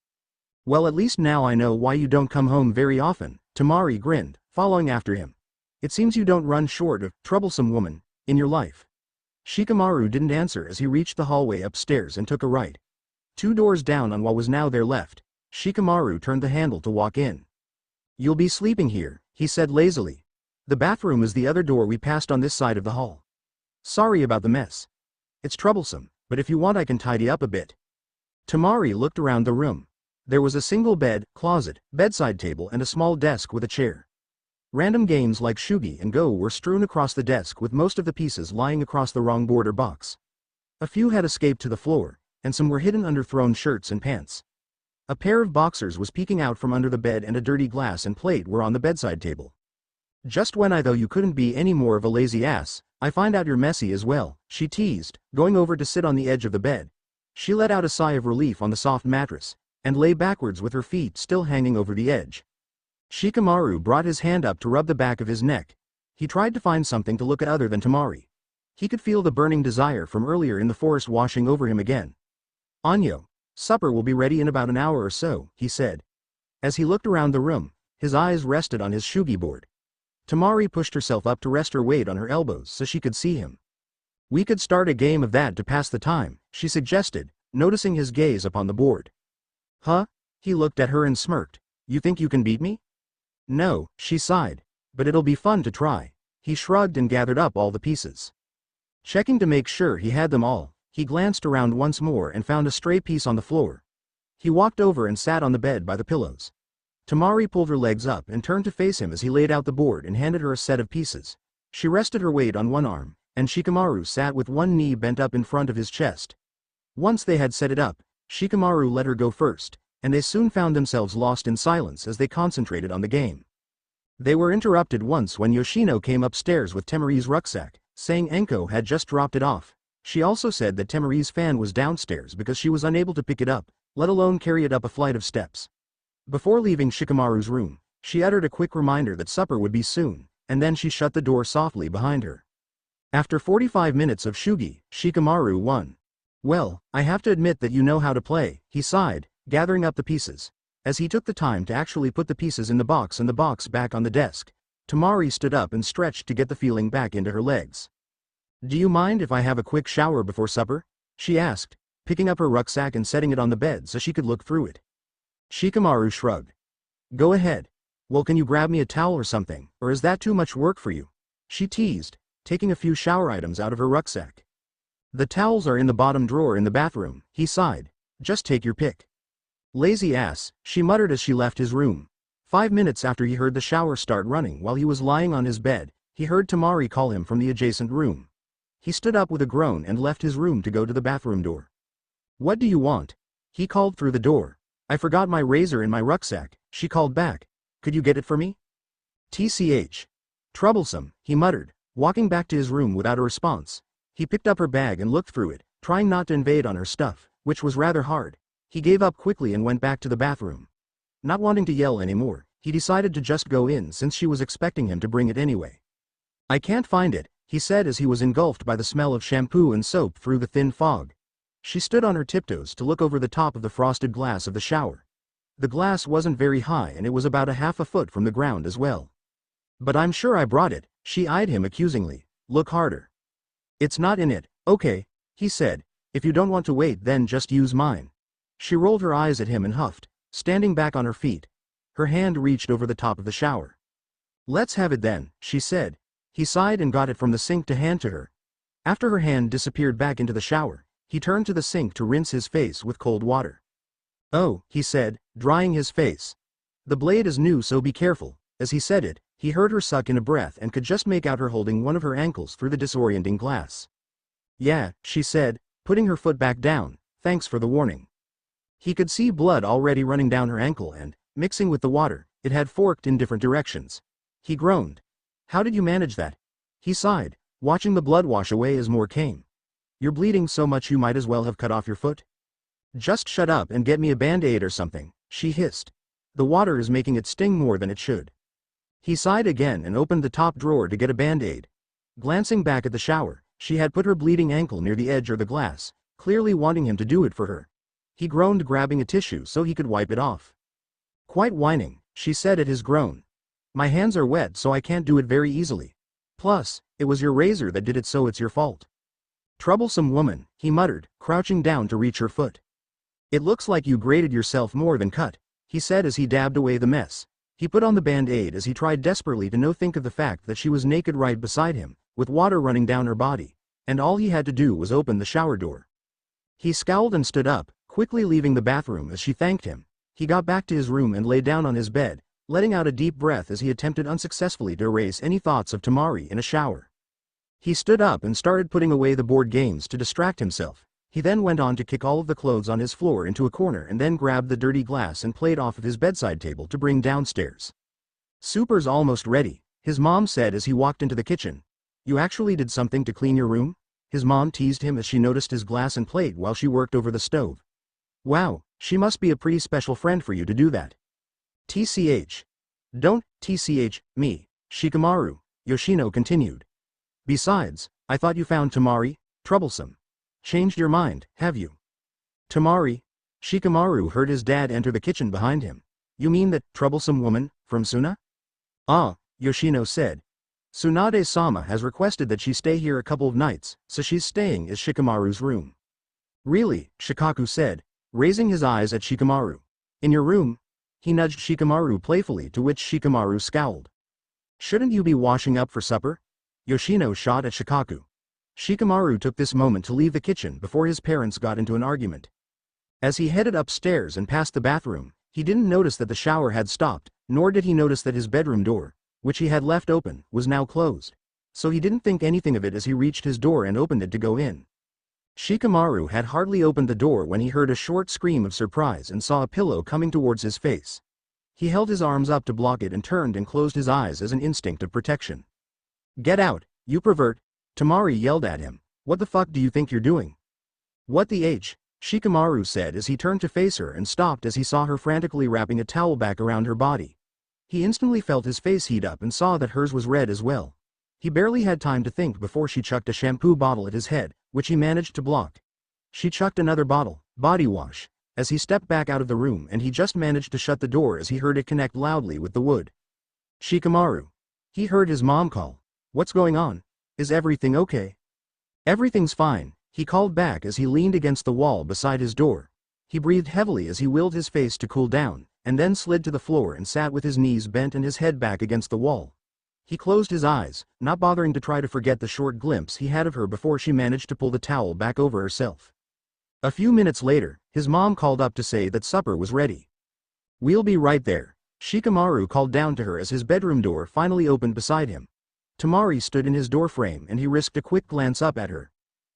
Well, at least now I know why you don't come home very often, Temari grinned, following after him. It seems you don't run short of troublesome woman in your life. Shikamaru didn't answer as he reached the hallway upstairs and took a right. 2 doors down on what was now their left, Shikamaru turned the handle to walk in. You'll be sleeping here, he said lazily. The bathroom is the other door we passed on this side of the hall. Sorry about the mess. It's troublesome, but if you want I can tidy up a bit. Temari looked around the room. There was a single bed, closet, bedside table and a small desk with a chair. Random games like Shugi and Go were strewn across the desk with most of the pieces lying across the wrong border box. A few had escaped to the floor, and some were hidden under thrown shirts and pants. A pair of boxers was peeking out from under the bed and a dirty glass and plate were on the bedside table. Just when I thought you couldn't be any more of a lazy ass, I find out you're messy as well, she teased, going over to sit on the edge of the bed. She let out a sigh of relief on the soft mattress, and lay backwards with her feet still hanging over the edge. Shikamaru brought his hand up to rub the back of his neck. He tried to find something to look at other than Temari. He could feel the burning desire from earlier in the forest washing over him again. "Anyo, supper will be ready in about an hour or so," he said. As he looked around the room, his eyes rested on his shugi board. Temari pushed herself up to rest her weight on her elbows so she could see him. "We could start a game of that to pass the time," she suggested, noticing his gaze upon the board. "Huh?" He looked at her and smirked. "You think you can beat me?" "No," she sighed. "But it'll be fun to try." He shrugged and gathered up all the pieces. Checking to make sure he had them all, he glanced around once more and found a stray piece on the floor. He walked over and sat on the bed by the pillows. Temari pulled her legs up and turned to face him as he laid out the board and handed her a set of pieces. She rested her weight on one arm, and Shikamaru sat with one knee bent up in front of his chest. Once they had set it up, Shikamaru let her go first, and they soon found themselves lost in silence as they concentrated on the game. They were interrupted once when Yoshino came upstairs with Temari's rucksack, saying Enko had just dropped it off. She also said that Temari's fan was downstairs because she was unable to pick it up, let alone carry it up a flight of steps. Before leaving Shikamaru's room, she uttered a quick reminder that supper would be soon, and then she shut the door softly behind her. After 45 minutes of shugi, Shikamaru won. "Well, I have to admit that you know how to play," he sighed, gathering up the pieces. As he took the time to actually put the pieces in the box and the box back on the desk, Temari stood up and stretched to get the feeling back into her legs. "Do you mind if I have a quick shower before supper?" she asked, picking up her rucksack and setting it on the bed so she could look through it. Shikamaru shrugged. "Go ahead. Well, can you grab me a towel or something, or is that too much work for you?" she teased, taking a few shower items out of her rucksack. "The towels are in the bottom drawer in the bathroom," he sighed. "Just take your pick." "Lazy ass," she muttered as she left his room. 5 minutes after he heard the shower start running while he was lying on his bed, he heard Temari call him from the adjacent room. He stood up with a groan and left his room to go to the bathroom door. "What do you want?" he called through the door. "I forgot my razor in my rucksack," she called back. "Could you get it for me?" "TCH. Troublesome," he muttered, walking back to his room without a response. He picked up her bag and looked through it, trying not to invade on her stuff, which was rather hard. He gave up quickly and went back to the bathroom. Not wanting to yell anymore, he decided to just go in since she was expecting him to bring it anyway. "I can't find it," he said as he was engulfed by the smell of shampoo and soap through the thin fog. She stood on her tiptoes to look over the top of the frosted glass of the shower. The glass wasn't very high and it was about a half a foot from the ground as well. "But I'm sure I brought it," she eyed him accusingly. "Look harder." "It's not in it." "Okay," he said. "If you don't want to wait then just use mine." She rolled her eyes at him and huffed, standing back on her feet. Her hand reached over the top of the shower. "Let's have it then," she said. He sighed and got it from the sink to hand to her. After her hand disappeared back into the shower, he turned to the sink to rinse his face with cold water. "Oh," he said, drying his face. "The blade is new, so be careful." As he said it, he heard her suck in a breath and could just make out her holding one of her ankles through the disorienting glass. "Yeah," she said, putting her foot back down. "Thanks for the warning." He could see blood already running down her ankle and, mixing with the water, it had forked in different directions. He groaned. "How did you manage that?" He sighed, watching the blood wash away as more came. "You're bleeding so much you might as well have cut off your foot." "Just shut up and get me a band-aid or something," she hissed. "The water is making it sting more than it should." He sighed again and opened the top drawer to get a band-aid. Glancing back at the shower, she had put her bleeding ankle near the edge of the glass, clearly wanting him to do it for her. He groaned, grabbing a tissue so he could wipe it off. "Quite whining," she said at his groan. "My hands are wet so I can't do it very easily. Plus, it was your razor that did it, so it's your fault." "Troublesome woman," he muttered, crouching down to reach her foot. "It looks like you graded yourself more than cut," he said as he dabbed away the mess. He put on the band-aid as he tried desperately to not think of the fact that she was naked right beside him, with water running down her body, and all he had to do was open the shower door. He scowled and stood up, quickly leaving the bathroom as she thanked him. He got back to his room and lay down on his bed, letting out a deep breath as he attempted unsuccessfully to erase any thoughts of Temari in a shower. He stood up and started putting away the board games to distract himself. He then went on to kick all of the clothes on his floor into a corner and then grabbed the dirty glass and plate off of his bedside table to bring downstairs. "Super's almost ready," his mom said as he walked into the kitchen. "You actually did something to clean your room?" his mom teased him as she noticed his glass and plate while she worked over the stove. "Wow, she must be a pretty special friend for you to do that." TCH. Don't me, Shikamaru, Yoshino continued. Besides, I thought you found Temari troublesome. Changed your mind, have you? Temari? Shikamaru heard his dad enter the kitchen behind him. You mean that troublesome woman, from Suna? Ah, Yoshino said. Tsunade-sama has requested that she stay here a couple of nights, so she's staying in Shikamaru's room. Really, Shikaku said, raising his eyes at Shikamaru. In your room? He nudged Shikamaru playfully, to which Shikamaru scowled. Shouldn't you be washing up for supper? Yoshino shot at Shikaku. Shikamaru took this moment to leave the kitchen before his parents got into an argument. As he headed upstairs and past the bathroom, he didn't notice that the shower had stopped, nor did he notice that his bedroom door, which he had left open, was now closed. So he didn't think anything of it as he reached his door and opened it to go in. Shikamaru had hardly opened the door when he heard a short scream of surprise and saw a pillow coming towards his face. He held his arms up to block it and turned and closed his eyes as an instinct of protection. Get out, you pervert! Temari yelled at him. What the fuck do you think you're doing? What the H? Shikamaru said as he turned to face her and stopped as he saw her frantically wrapping a towel back around her body. He instantly felt his face heat up and saw that hers was red as well. He barely had time to think before she chucked a shampoo bottle at his head, which he managed to block. She chucked another bottle, body wash, as he stepped back out of the room, and he just managed to shut the door as he heard it connect loudly with the wood. Shikamaru. He heard his mom call. What's going on? Is everything okay? Everything's fine, he called back as he leaned against the wall beside his door. He breathed heavily as he willed his face to cool down, and then slid to the floor and sat with his knees bent and his head back against the wall. He closed his eyes, not bothering to try to forget the short glimpse he had of her before she managed to pull the towel back over herself. A few minutes later, his mom called up to say that supper was ready. We'll be right there, Shikamaru called down to her as his bedroom door finally opened beside him. Temari stood in his doorframe and he risked a quick glance up at her.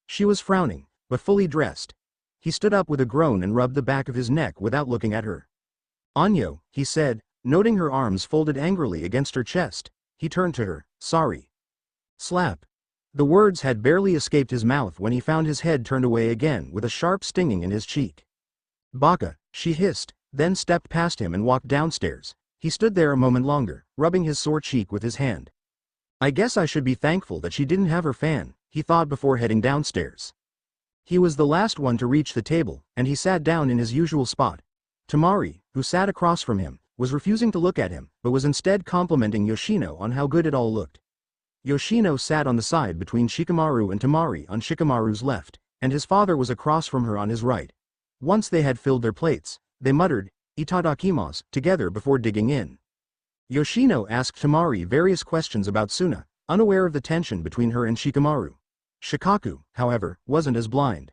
She was frowning, but fully dressed. He stood up with a groan and rubbed the back of his neck without looking at her. Anyo, he said, noting her arms folded angrily against her chest. He turned to her, sorry. Slap. The words had barely escaped his mouth when he found his head turned away again with a sharp stinging in his cheek. Baka, she hissed, then stepped past him and walked downstairs. He stood there a moment longer, rubbing his sore cheek with his hand. I guess I should be thankful that she didn't have her fan, he thought before heading downstairs. He was the last one to reach the table, and he sat down in his usual spot. Temari, who sat across from him, was refusing to look at him, but was instead complimenting Yoshino on how good it all looked. Yoshino sat on the side between Shikamaru and Temari on Shikamaru's left, and his father was across from her on his right. Once they had filled their plates, they muttered, "Itadakimasu," together before digging in. Yoshino asked Temari various questions about Suna, unaware of the tension between her and Shikamaru. Shikaku, however, wasn't as blind.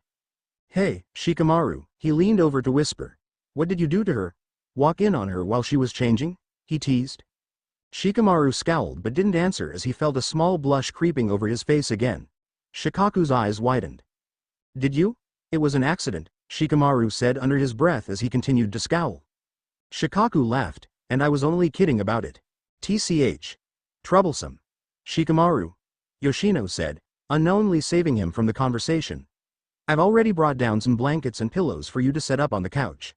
Hey, Shikamaru, he leaned over to whisper. What did you do to her? Walk in on her while she was changing? He teased. Shikamaru scowled but didn't answer as he felt a small blush creeping over his face again. Shikaku's eyes widened. Did you? It was an accident, Shikamaru said under his breath as he continued to scowl. Shikaku laughed, and I was only kidding about it. TCH. Troublesome. Shikamaru. Yoshino said, unknowingly saving him from the conversation. I've already brought down some blankets and pillows for you to set up on the couch.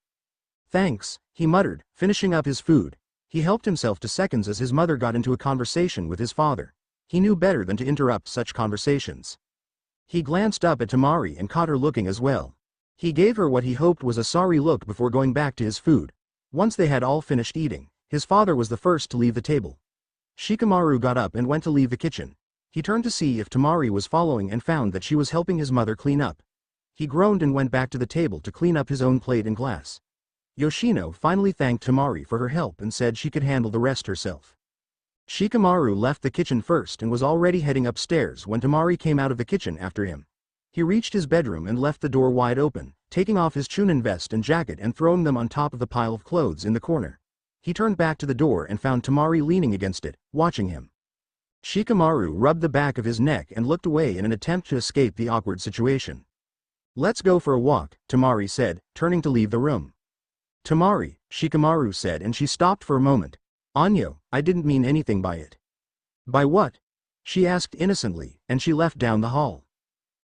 Thanks, he muttered, finishing up his food. He helped himself to seconds as his mother got into a conversation with his father. He knew better than to interrupt such conversations. He glanced up at Temari and caught her looking as well. He gave her what he hoped was a sorry look before going back to his food. Once they had all finished eating, his father was the first to leave the table. Shikamaru got up and went to leave the kitchen. He turned to see if Temari was following and found that she was helping his mother clean up. He groaned and went back to the table to clean up his own plate and glass. Yoshino finally thanked Temari for her help and said she could handle the rest herself. Shikamaru left the kitchen first and was already heading upstairs when Temari came out of the kitchen after him. He reached his bedroom and left the door wide open, taking off his chunin vest and jacket and throwing them on top of the pile of clothes in the corner. He turned back to the door and found Temari leaning against it, watching him. Shikamaru rubbed the back of his neck and looked away in an attempt to escape the awkward situation. Let's go for a walk, Temari said, turning to leave the room. Temari, Shikamaru said, and she stopped for a moment. Anyo, I didn't mean anything by it. By what? She asked innocently, and she left down the hall.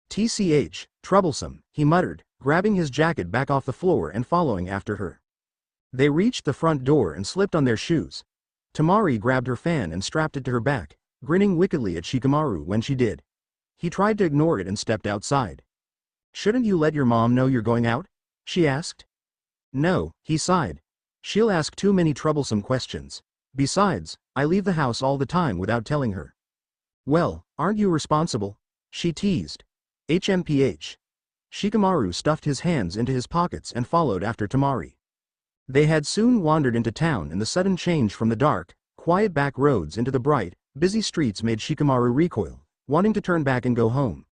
TCH, troublesome, he muttered, grabbing his jacket back off the floor and following after her. They reached the front door and slipped on their shoes. Temari grabbed her fan and strapped it to her back, grinning wickedly at Shikamaru when she did. He tried to ignore it and stepped outside. "Shouldn't you let your mom know you're going out?" she asked. "No," he sighed. "She'll ask too many troublesome questions. Besides, I leave the house all the time without telling her." "Well, aren't you responsible?" she teased. HMPH. Shikamaru stuffed his hands into his pockets and followed after Temari. They had soon wandered into town, and the sudden change from the dark, quiet back roads into the bright, busy streets made Shikamaru recoil, wanting to turn back and go home.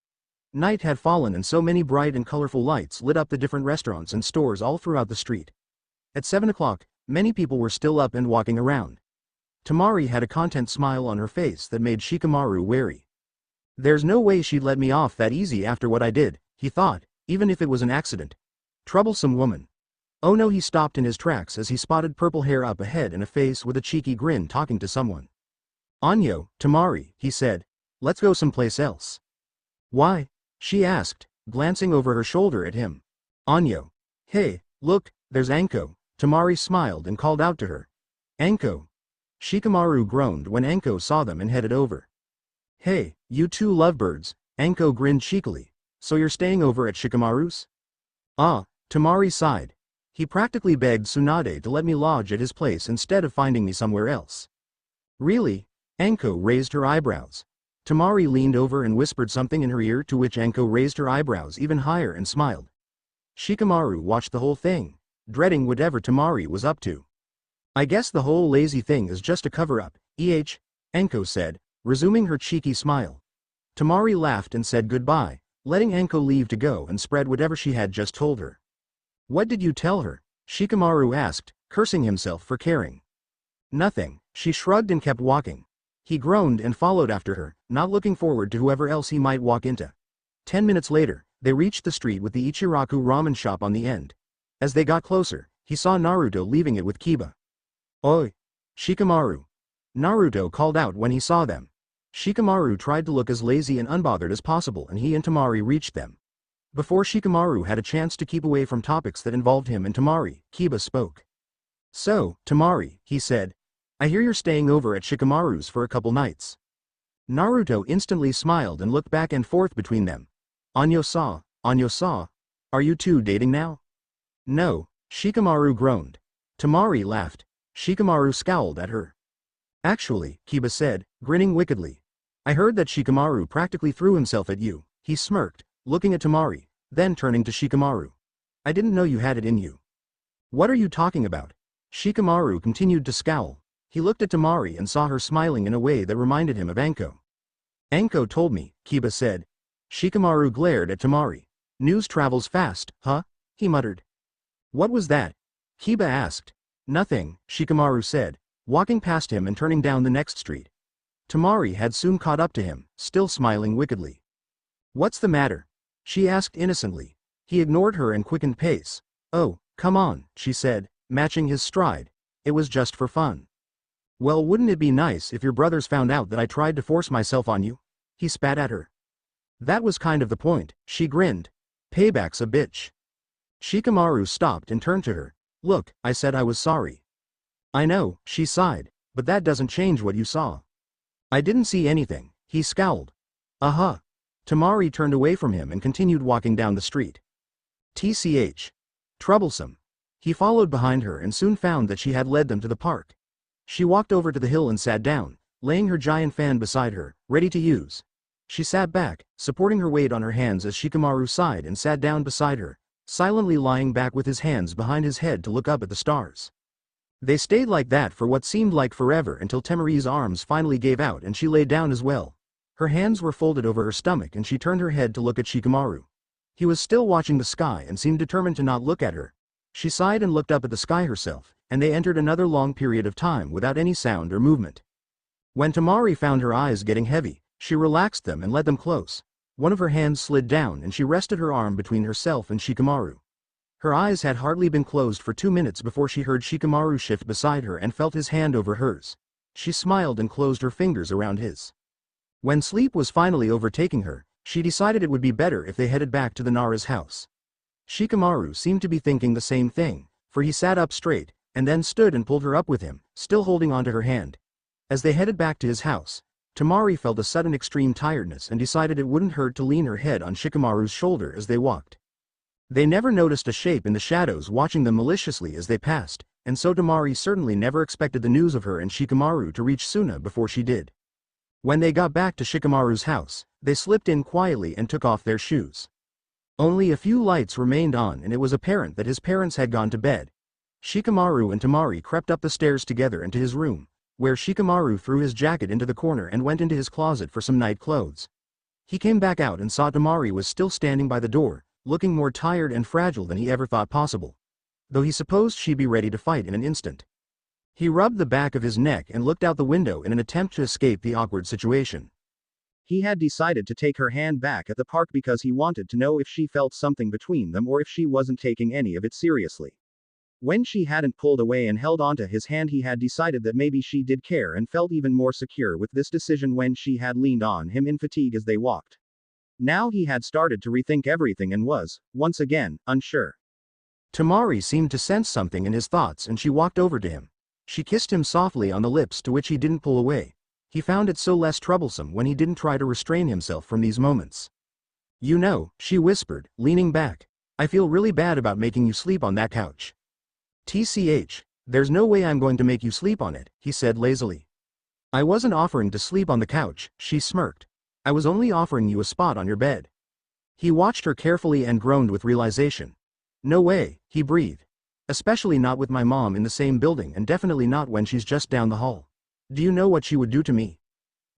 Night had fallen and so many bright and colorful lights lit up the different restaurants and stores all throughout the street. At 7 o'clock, many people were still up and walking around. Temari had a content smile on her face that made Shikamaru wary. "There's no way she'd let me off that easy after what I did," he thought, "even if it was an accident. Troublesome woman." Oh no, he stopped in his tracks as he spotted purple hair up ahead and a face with a cheeky grin talking to someone. "Anyo, Temari," he said. "Let's go someplace else." "Why?" she asked, glancing over her shoulder at him. "Anyo. Hey, look, there's Anko." Temari smiled and called out to her. "Anko." Shikamaru groaned when Anko saw them and headed over. "Hey, you two lovebirds," Anko grinned cheekily. "So you're staying over at Shikamaru's?" "Ah," Temari sighed. "He practically begged Tsunade to let me lodge at his place instead of finding me somewhere else." "Really?" Anko raised her eyebrows. Temari leaned over and whispered something in her ear, to which Anko raised her eyebrows even higher and smiled. Shikamaru watched the whole thing, dreading whatever Temari was up to. "I guess the whole lazy thing is just a cover-up, Anko said, resuming her cheeky smile. Temari laughed and said goodbye, letting Anko leave to go and spread whatever she had just told her. "What did you tell her?" Shikamaru asked, cursing himself for caring. "Nothing," she shrugged and kept walking. He groaned and followed after her, not looking forward to whoever else he might walk into. 10 minutes later, they reached the street with the Ichiraku ramen shop on the end. As they got closer, he saw Naruto leaving it with Kiba. "Oi! Shikamaru!" Naruto called out when he saw them. Shikamaru tried to look as lazy and unbothered as possible, and he and Temari reached them. Before Shikamaru had a chance to keep away from topics that involved him and Temari, Kiba spoke. "So, Temari," he said, "I hear you're staying over at Shikamaru's for a couple nights." Naruto instantly smiled and looked back and forth between them. Anyo-sa, are you two dating now?" "No," Shikamaru groaned. Temari laughed. Shikamaru scowled at her. "Actually," Kiba said, grinning wickedly, "I heard that Shikamaru practically threw himself at you." He smirked, looking at Temari, then turning to Shikamaru. "I didn't know you had it in you." "What are you talking about?" Shikamaru continued to scowl. He looked at Temari and saw her smiling in a way that reminded him of Anko. "Anko told me," Kiba said. Shikamaru glared at Temari. "News travels fast, huh?" he muttered. "What was that?" Kiba asked. "Nothing," Shikamaru said, walking past him and turning down the next street. Temari had soon caught up to him, still smiling wickedly. "What's the matter?" she asked innocently. He ignored her and quickened pace. "Oh, come on," she said, matching his stride. "It was just for fun." "Well, wouldn't it be nice if your brothers found out that I tried to force myself on you?" He spat at her. "That was kind of the point," she grinned. "Payback's a bitch." Shikamaru stopped and turned to her. "Look, I said I was sorry." "I know," she sighed, "but that doesn't change what you saw." "I didn't see anything," he scowled. "Uh-huh." Temari turned away from him and continued walking down the street. TCH. Troublesome. He followed behind her and soon found that she had led them to the park. She walked over to the hill and sat down, laying her giant fan beside her, ready to use. She sat back, supporting her weight on her hands as Shikamaru sighed and sat down beside her, silently lying back with his hands behind his head to look up at the stars. They stayed like that for what seemed like forever until Temari's arms finally gave out and she lay down as well. Her hands were folded over her stomach and she turned her head to look at Shikamaru. He was still watching the sky and seemed determined to not look at her. She sighed and looked up at the sky herself, and they entered another long period of time without any sound or movement. When Temari found her eyes getting heavy, she relaxed them and let them close. One of her hands slid down and she rested her arm between herself and Shikamaru. Her eyes had hardly been closed for 2 minutes before she heard Shikamaru shift beside her and felt his hand over hers. She smiled and closed her fingers around his. When sleep was finally overtaking her, she decided it would be better if they headed back to the Nara's house. Shikamaru seemed to be thinking the same thing, for he sat up straight, and then stood and pulled her up with him, still holding onto her hand. As they headed back to his house, Temari felt a sudden extreme tiredness and decided it wouldn't hurt to lean her head on Shikamaru's shoulder as they walked. They never noticed a shape in the shadows watching them maliciously as they passed, and so Temari certainly never expected the news of her and Shikamaru to reach Suna before she did. When they got back to Shikamaru's house, they slipped in quietly and took off their shoes. Only a few lights remained on and it was apparent that his parents had gone to bed. Shikamaru and Temari crept up the stairs together into his room, where Shikamaru threw his jacket into the corner and went into his closet for some night clothes. He came back out and saw Temari was still standing by the door, looking more tired and fragile than he ever thought possible, though he supposed she'd be ready to fight in an instant. He rubbed the back of his neck and looked out the window in an attempt to escape the awkward situation. He had decided to take her hand back at the park because he wanted to know if she felt something between them or if she wasn't taking any of it seriously. When she hadn't pulled away and held onto his hand, he had decided that maybe she did care and felt even more secure with this decision when she had leaned on him in fatigue as they walked. Now he had started to rethink everything and was, once again, unsure. Temari seemed to sense something in his thoughts and she walked over to him. She kissed him softly on the lips, to which he didn't pull away. He found it so less troublesome when he didn't try to restrain himself from these moments. "You know," she whispered, leaning back, "I feel really bad about making you sleep on that couch." "TCH, there's no way I'm going to make you sleep on it," he said lazily. "I wasn't offering to sleep on the couch," she smirked. "I was only offering you a spot on your bed." He watched her carefully and groaned with realization. "No way," he breathed. "Especially not with my mom in the same building and definitely not when she's just down the hall. Do you know what she would do to me?"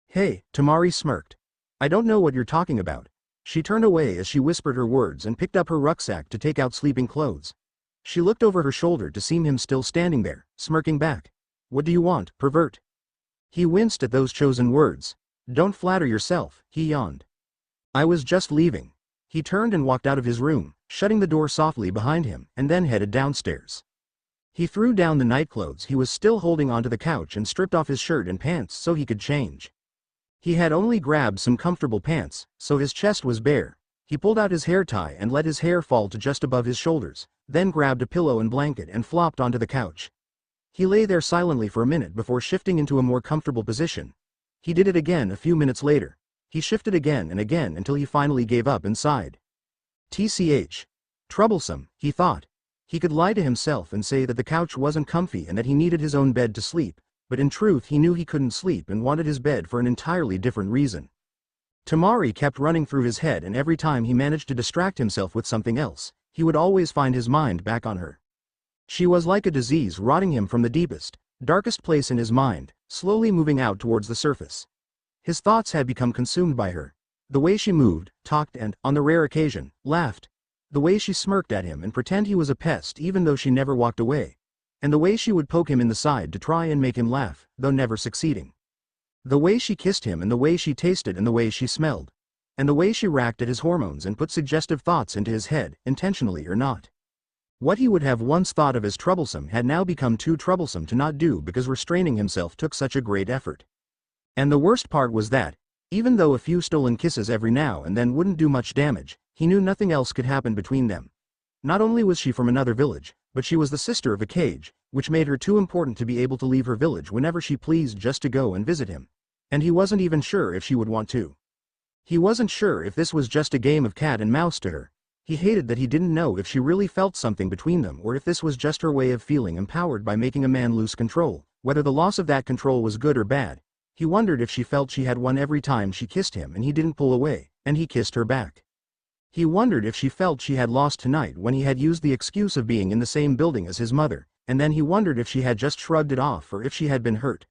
"Hey," Temari smirked. "I don't know what you're talking about." She turned away as she whispered her words and picked up her rucksack to take out sleeping clothes. She looked over her shoulder to see him still standing there, smirking back. "What do you want, pervert?" He winced at those chosen words. "Don't flatter yourself," he yawned. "I was just leaving." He turned and walked out of his room, shutting the door softly behind him, and then headed downstairs. He threw down the nightclothes he was still holding onto the couch and stripped off his shirt and pants so he could change. He had only grabbed some comfortable pants, so his chest was bare. He pulled out his hair tie and let his hair fall to just above his shoulders, then grabbed a pillow and blanket and flopped onto the couch. He lay there silently for a minute before shifting into a more comfortable position. He did it again a few minutes later. He shifted again and again until he finally gave up and sighed. TCH. Troublesome, he thought. He could lie to himself and say that the couch wasn't comfy and that he needed his own bed to sleep, but in truth he knew he couldn't sleep and wanted his bed for an entirely different reason. Temari kept running through his head, and every time he managed to distract himself with something else, he would always find his mind back on her. She was like a disease rotting him from the deepest, darkest place in his mind, slowly moving out towards the surface. His thoughts had become consumed by her. The way she moved, talked and, on the rare occasion, laughed. The way she smirked at him and pretend he was a pest even though she never walked away. And the way she would poke him in the side to try and make him laugh, though never succeeding. The way she kissed him and the way she tasted and the way she smelled. And the way she racked at his hormones and put suggestive thoughts into his head, intentionally or not. What he would have once thought of as troublesome had now become too troublesome to not do because restraining himself took such a great effort. And the worst part was that, even though a few stolen kisses every now and then wouldn't do much damage, he knew nothing else could happen between them. Not only was she from another village, but she was the sister of a cage, which made her too important to be able to leave her village whenever she pleased just to go and visit him. And he wasn't even sure if she would want to. He wasn't sure if this was just a game of cat and mouse to her. He hated that he didn't know if she really felt something between them or if this was just her way of feeling empowered by making a man lose control, whether the loss of that control was good or bad. He wondered if she felt she had won every time she kissed him and he didn't pull away, and he kissed her back. He wondered if she felt she had lost tonight when he had used the excuse of being in the same building as his mother, and then he wondered if she had just shrugged it off or if she had been hurt.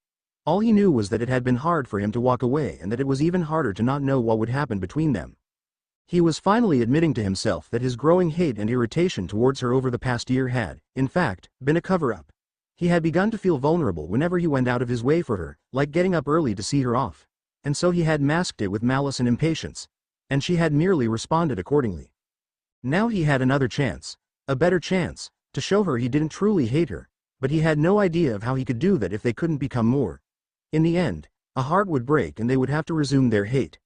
All he knew was that it had been hard for him to walk away and that it was even harder to not know what would happen between them. He was finally admitting to himself that his growing hate and irritation towards her over the past year had, in fact, been a cover-up. He had begun to feel vulnerable whenever he went out of his way for her, like getting up early to see her off. And so he had masked it with malice and impatience. And she had merely responded accordingly. Now he had another chance, a better chance, to show her he didn't truly hate her, but he had no idea of how he could do that if they couldn't become more. In the end, a heart would break and they would have to resume their hate.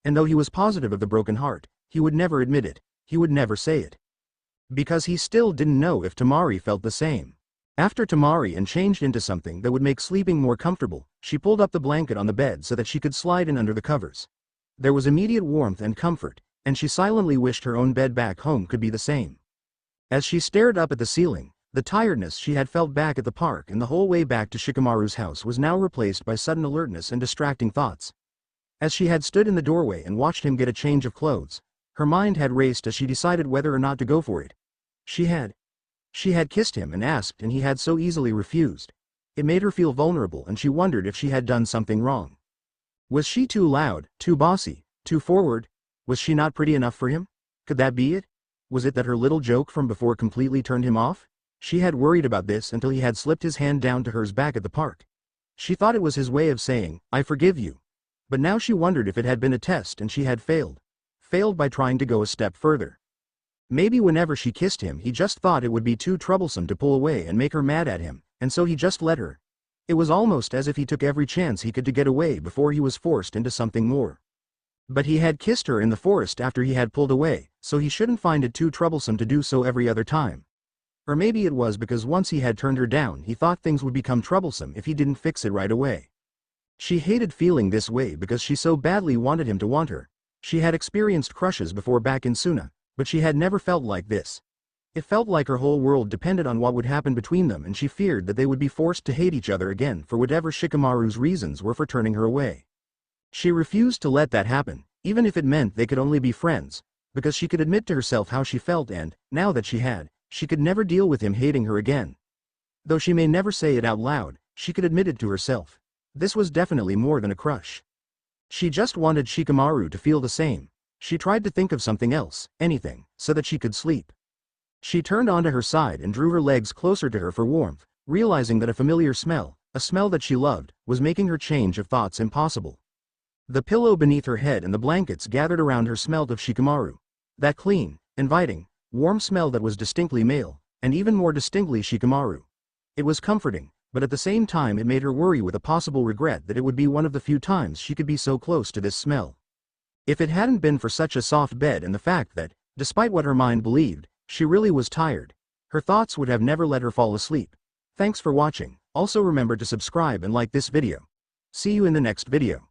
And though he was positive of the broken heart, he would never admit it, he would never say it. Because he still didn't know if Temari felt the same. After Temari and changed into something that would make sleeping more comfortable, she pulled up the blanket on the bed so that she could slide in under the covers. There was immediate warmth and comfort, and she silently wished her own bed back home could be the same. As she stared up at the ceiling, the tiredness she had felt back at the park and the whole way back to Shikamaru's house was now replaced by sudden alertness and distracting thoughts. As she had stood in the doorway and watched him get a change of clothes, her mind had raced as she decided whether or not to go for it. She had kissed him and asked, and he had so easily refused. It made her feel vulnerable, and she wondered if she had done something wrong. Was she too loud, too bossy, too forward? Was she not pretty enough for him? Could that be it? Was it that her little joke from before completely turned him off? She had worried about this until he had slipped his hand down to hers back at the park. She thought it was his way of saying, "I forgive you." But now she wondered if it had been a test and she had failed. Failed by trying to go a step further. Maybe whenever she kissed him he just thought it would be too troublesome to pull away and make her mad at him, and so he just let her. It was almost as if he took every chance he could to get away before he was forced into something more. But he had kissed her in the forest after he had pulled away, so he shouldn't find it too troublesome to do so every other time. Or maybe it was because once he had turned her down he thought things would become troublesome if he didn't fix it right away. She hated feeling this way because she so badly wanted him to want her. She had experienced crushes before back in Suna, but she had never felt like this. It felt like her whole world depended on what would happen between them, and she feared that they would be forced to hate each other again for whatever Shikamaru's reasons were for turning her away. She refused to let that happen, even if it meant they could only be friends, because she could admit to herself how she felt, and, now that she could never deal with him hating her again. Though she may never say it out loud, she could admit it to herself. This was definitely more than a crush. She just wanted Shikamaru to feel the same. She tried to think of something else, anything, so that she could sleep. She turned onto her side and drew her legs closer to her for warmth, realizing that a familiar smell, a smell that she loved, was making her change of thoughts impossible. The pillow beneath her head and the blankets gathered around her smelled of Shikamaru. That clean, inviting, warm smell that was distinctly male, and even more distinctly Shikamaru. It was comforting, but at the same time it made her worry with a possible regret that it would be one of the few times she could be so close to this smell. If it hadn't been for such a soft bed and the fact that, despite what her mind believed, she really was tired, her thoughts would have never let her fall asleep. Thanks for watching. Also remember to subscribe and like this video. See you in the next video.